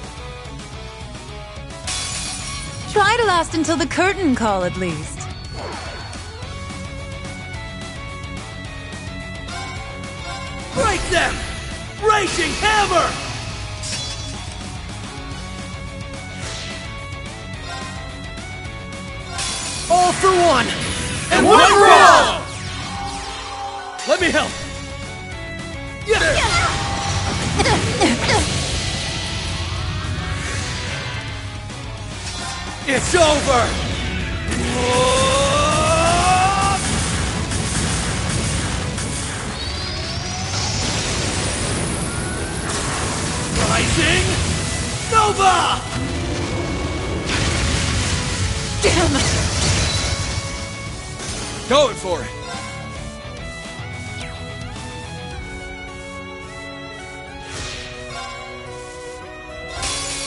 Try to last until the curtain call, at least. Break them! Raging Hammer! All for one! And one for all! Let me help! It's over! Rising Nova! Damn! Going for it!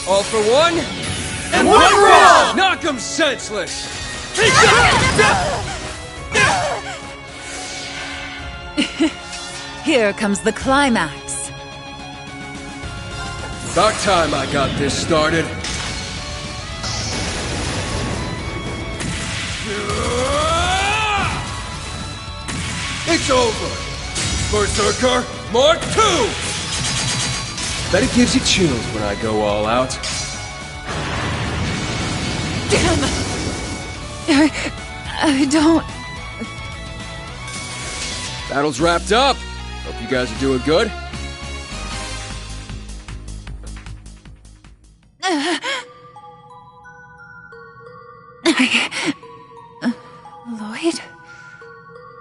All for one, and one for all! Knock 'em senseless! Here comes the climax. About time I got this started. It's over! Berserker Mark II! Bet it gives you chills when I go all out. Damn! I don't... Battle's wrapped up. Hope you guys are doing good. Lloyd?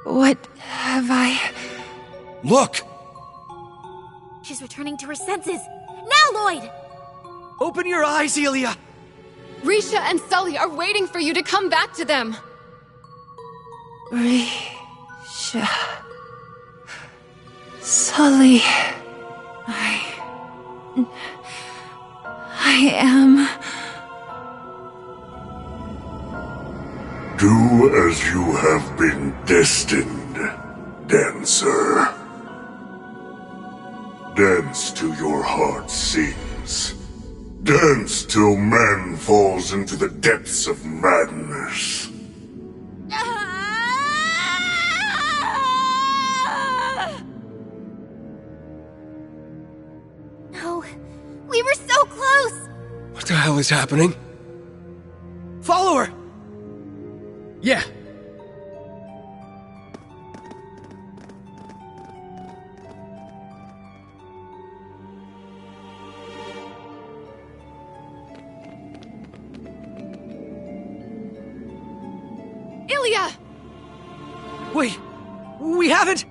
What have I... Look! She's returning to her senses. Now, Lloyd! Open your eyes, Ilya! Risha and Sully are waiting for you to come back to them. Risha... Sully... I am... Do as you have been destined, dancer. Dance till your heart sings. Dance till man falls into the depths of madness. No, we were so close! What the hell is happening? Follow her! Yeah. Ilya! Wait, we haven't...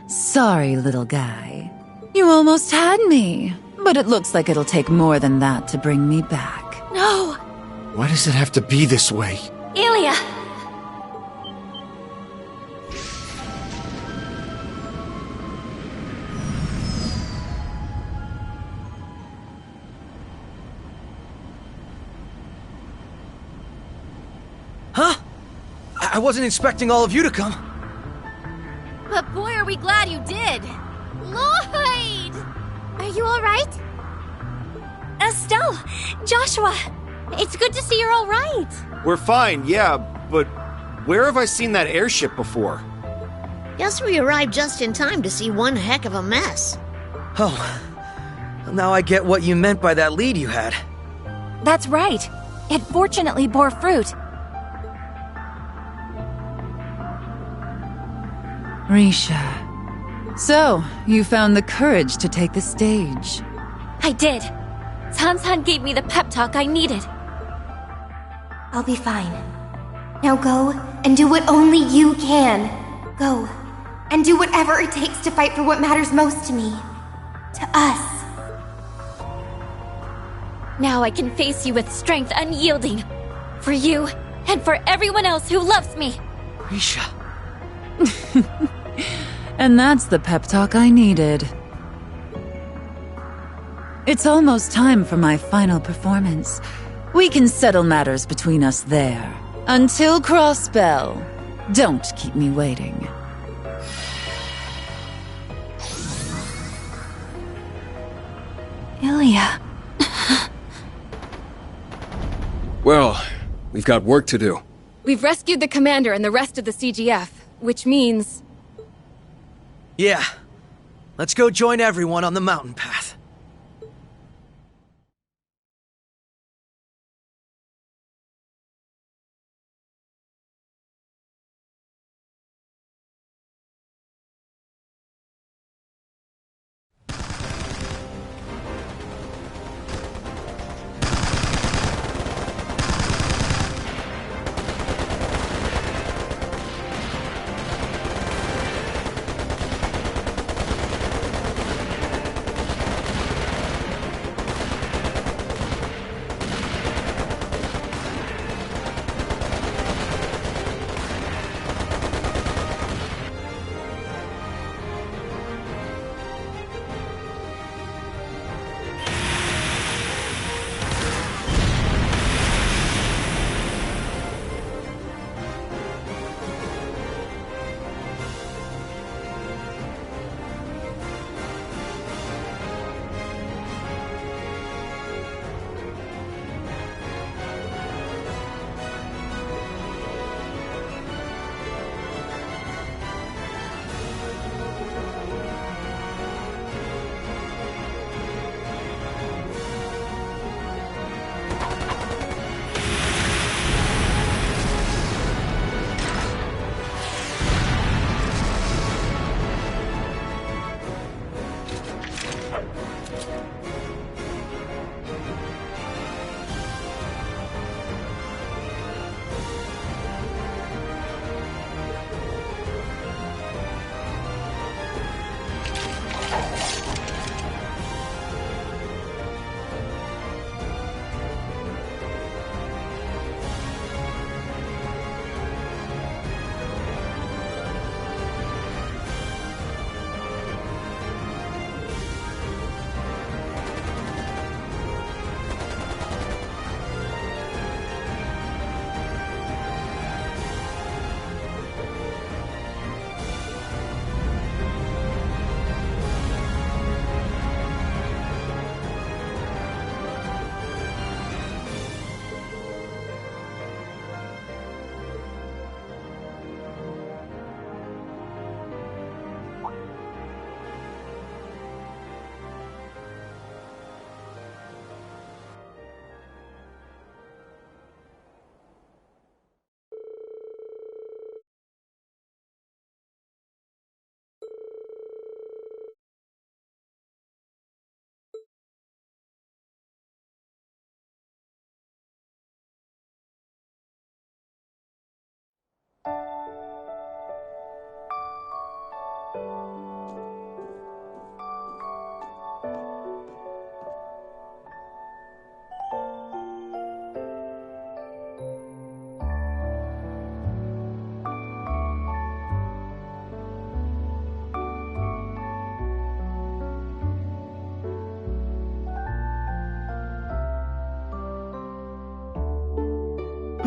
Sorry, little guy. You almost had me. But it looks like it'll take more than that to bring me back. No! Why does it have to be this way? Ilya! Huh? I wasn't expecting all of you to come. But boy, are we glad you did! Lloyd! Are you alright? Estelle! Joshua! It's good to see you're all right. We're fine, yeah, but where have I seen that airship before? Guess we arrived just in time to see one heck of a mess. Oh, now I get what you meant by that lead you had. That's right. It fortunately bore fruit. Risha. So, you found the courage to take the stage. I did. San-san gave me the pep talk I needed. I'll be fine. Now go and do what only you can. Go and do whatever it takes to fight for what matters most to me. To us. Now I can face you with strength unyielding. For you, and for everyone else who loves me. Risha. And that's the pep talk I needed. It's almost time for my final performance. We can settle matters between us there. Until Crossbell, don't keep me waiting. Ilya. Well, we've got work to do. We've rescued the commander and the rest of the CGF, which means... Yeah. Let's go join everyone on the mountain path.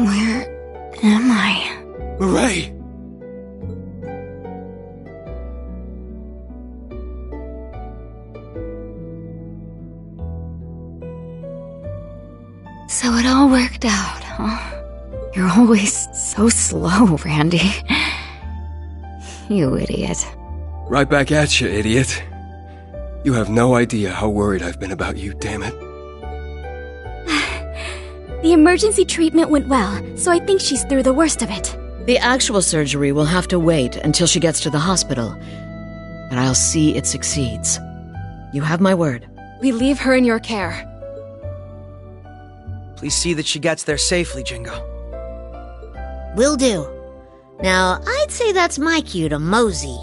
Where am I? Hooray! So it all worked out, huh? You're always so slow, Randy. You idiot. Right back at you, idiot. You have no idea how worried I've been about you, damn it. The emergency treatment went well, so I think she's through the worst of it. The actual surgery will have to wait until she gets to the hospital. But I'll see it succeeds. You have my word. We leave her in your care. Please see that she gets there safely, Jingo. Will do. Now, I'd say that's my cue to mosey.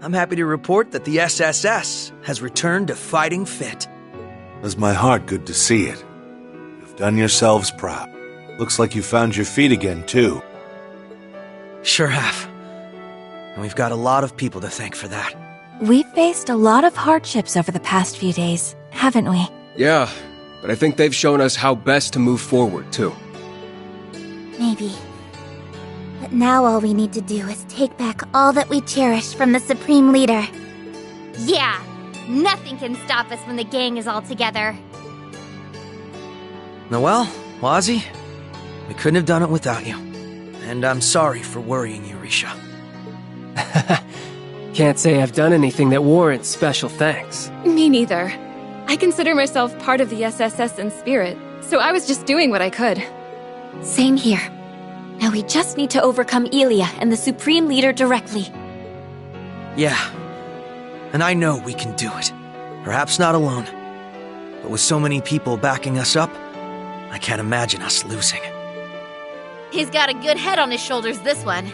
I'm happy to report that the SSS has returned to fighting fit. Does my heart good to see it. You've done yourselves proud. Looks like you found your feet again, too. Sure have. And we've got a lot of people to thank for that. We've faced a lot of hardships over the past few days, haven't we? Yeah, but I think they've shown us how best to move forward, too. Maybe. But now all we need to do is take back all that we cherish from the Supreme Leader. Yeah, nothing can stop us when the gang is all together. Noelle, Wazzy, we couldn't have done it without you. And I'm sorry for worrying you, Risha. Can't say I've done anything that warrants special thanks. Me neither. I consider myself part of the SSS in spirit, so I was just doing what I could. Same here. Now we just need to overcome Elia and the Supreme Leader directly. Yeah. And I know we can do it. Perhaps not alone. But with so many people backing us up, I can't imagine us losing. He's got a good head on his shoulders, this one.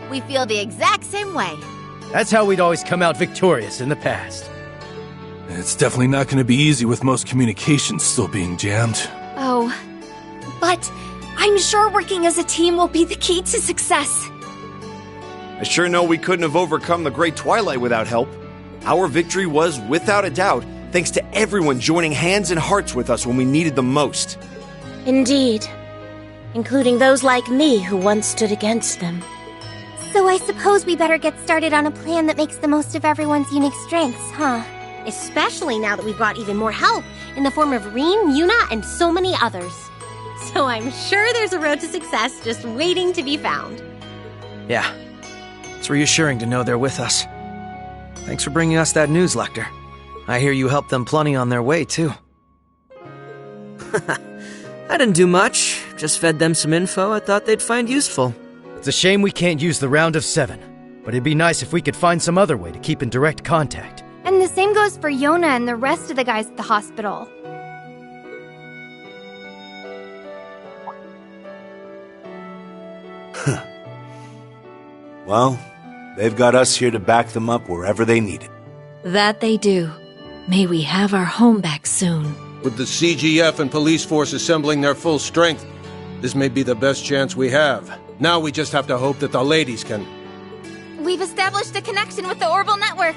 We feel the exact same way. That's how we'd always come out victorious in the past. It's definitely not going to be easy with most communications still being jammed. Oh, but I'm sure working as a team will be the key to success. I sure know we couldn't have overcome the Great Twilight without help. Our victory was, without a doubt, thanks to everyone joining hands and hearts with us when we needed them most. Indeed. Including those like me who once stood against them. So I suppose we better get started on a plan that makes the most of everyone's unique strengths, huh? Especially now that we've got even more help in the form of Rean, Yuna, and so many others. So I'm sure there's a road to success just waiting to be found. Yeah. It's reassuring to know they're with us. Thanks for bringing us that news, Lecter. I hear you helped them plenty on their way, too. I didn't do much. Just fed them some info I thought they'd find useful. It's a shame we can't use the round of 7, but it'd be nice if we could find some other way to keep in direct contact. And the same goes for Yona and the rest of the guys at the hospital. Well, they've got us here to back them up wherever they need it. That they do. May we have our home back soon. With the CGF and police force assembling their full strength, this may be the best chance we have. Now we just have to hope that the ladies can... We've established a connection with the Orbital Network.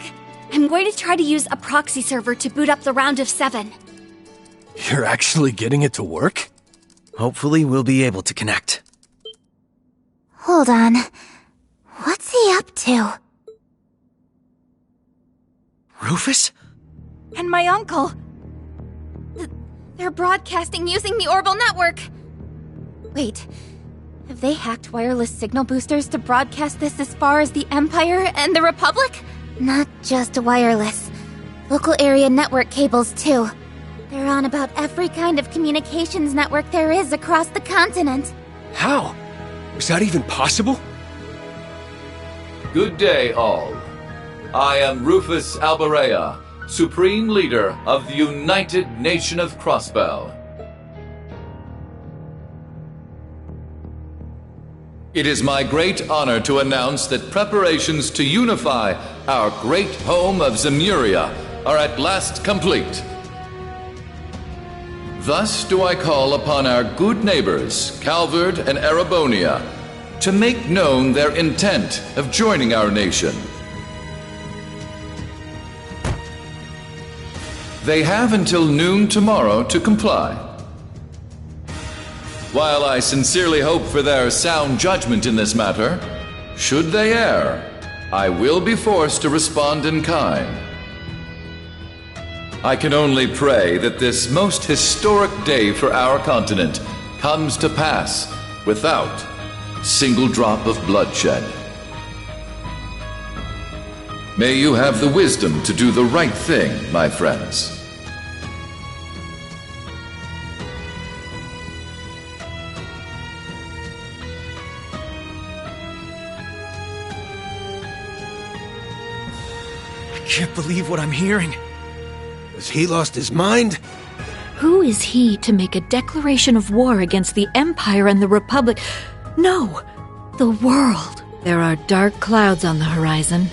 I'm going to try to use a proxy server to boot up the round of 7. You're actually getting it to work? Hopefully we'll be able to connect. Hold on. What's he up to? Rufus? And my uncle. They're broadcasting using the Orbital Network. Wait, have they hacked wireless signal boosters to broadcast this as far as the Empire and the Republic? Not just wireless. Local area network cables, too. They're on about every kind of communications network there is across the continent. How? Was that even possible? Good day, all. I am Rufus Alberea, Supreme Leader of the United Nation of Crossbell. It is my great honor to announce that preparations to unify our great home of Zemuria are at last complete. Thus do I call upon our good neighbors, Calvard and Erebonia, to make known their intent of joining our nation. They have until noon tomorrow to comply. While I sincerely hope for their sound judgment in this matter, should they err, I will be forced to respond in kind. I can only pray that this most historic day for our continent comes to pass without a single drop of bloodshed. May you have the wisdom to do the right thing, my friends. I can't believe what I'm hearing. Has he lost his mind? Who is he to make a declaration of war against the Empire and the Republic? No, the world. There are dark clouds on the horizon.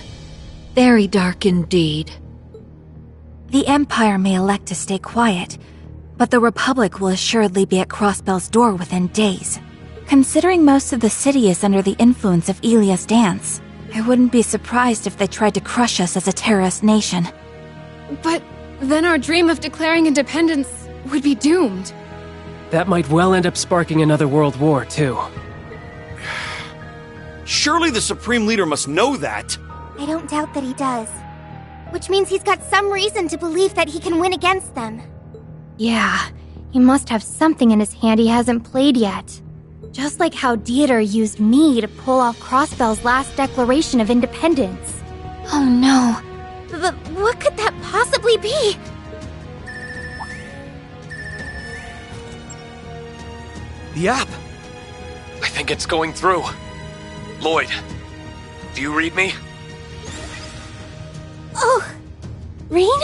Very dark indeed. The Empire may elect to stay quiet, but the Republic will assuredly be at Crossbell's door within days. Considering most of the city is under the influence of Elia's dance, I wouldn't be surprised if they tried to crush us as a terrorist nation. But then our dream of declaring independence would be doomed. That might well end up sparking another world war, too. Surely the Supreme Leader must know that. I don't doubt that he does. Which means he's got some reason to believe that he can win against them. Yeah, he must have something in his hand he hasn't played yet. Just like how Dieter used me to pull off Crossbell's last declaration of independence. Oh no. But what could that possibly be? The app! I think it's going through. Lloyd, do you read me? Oh, Reen?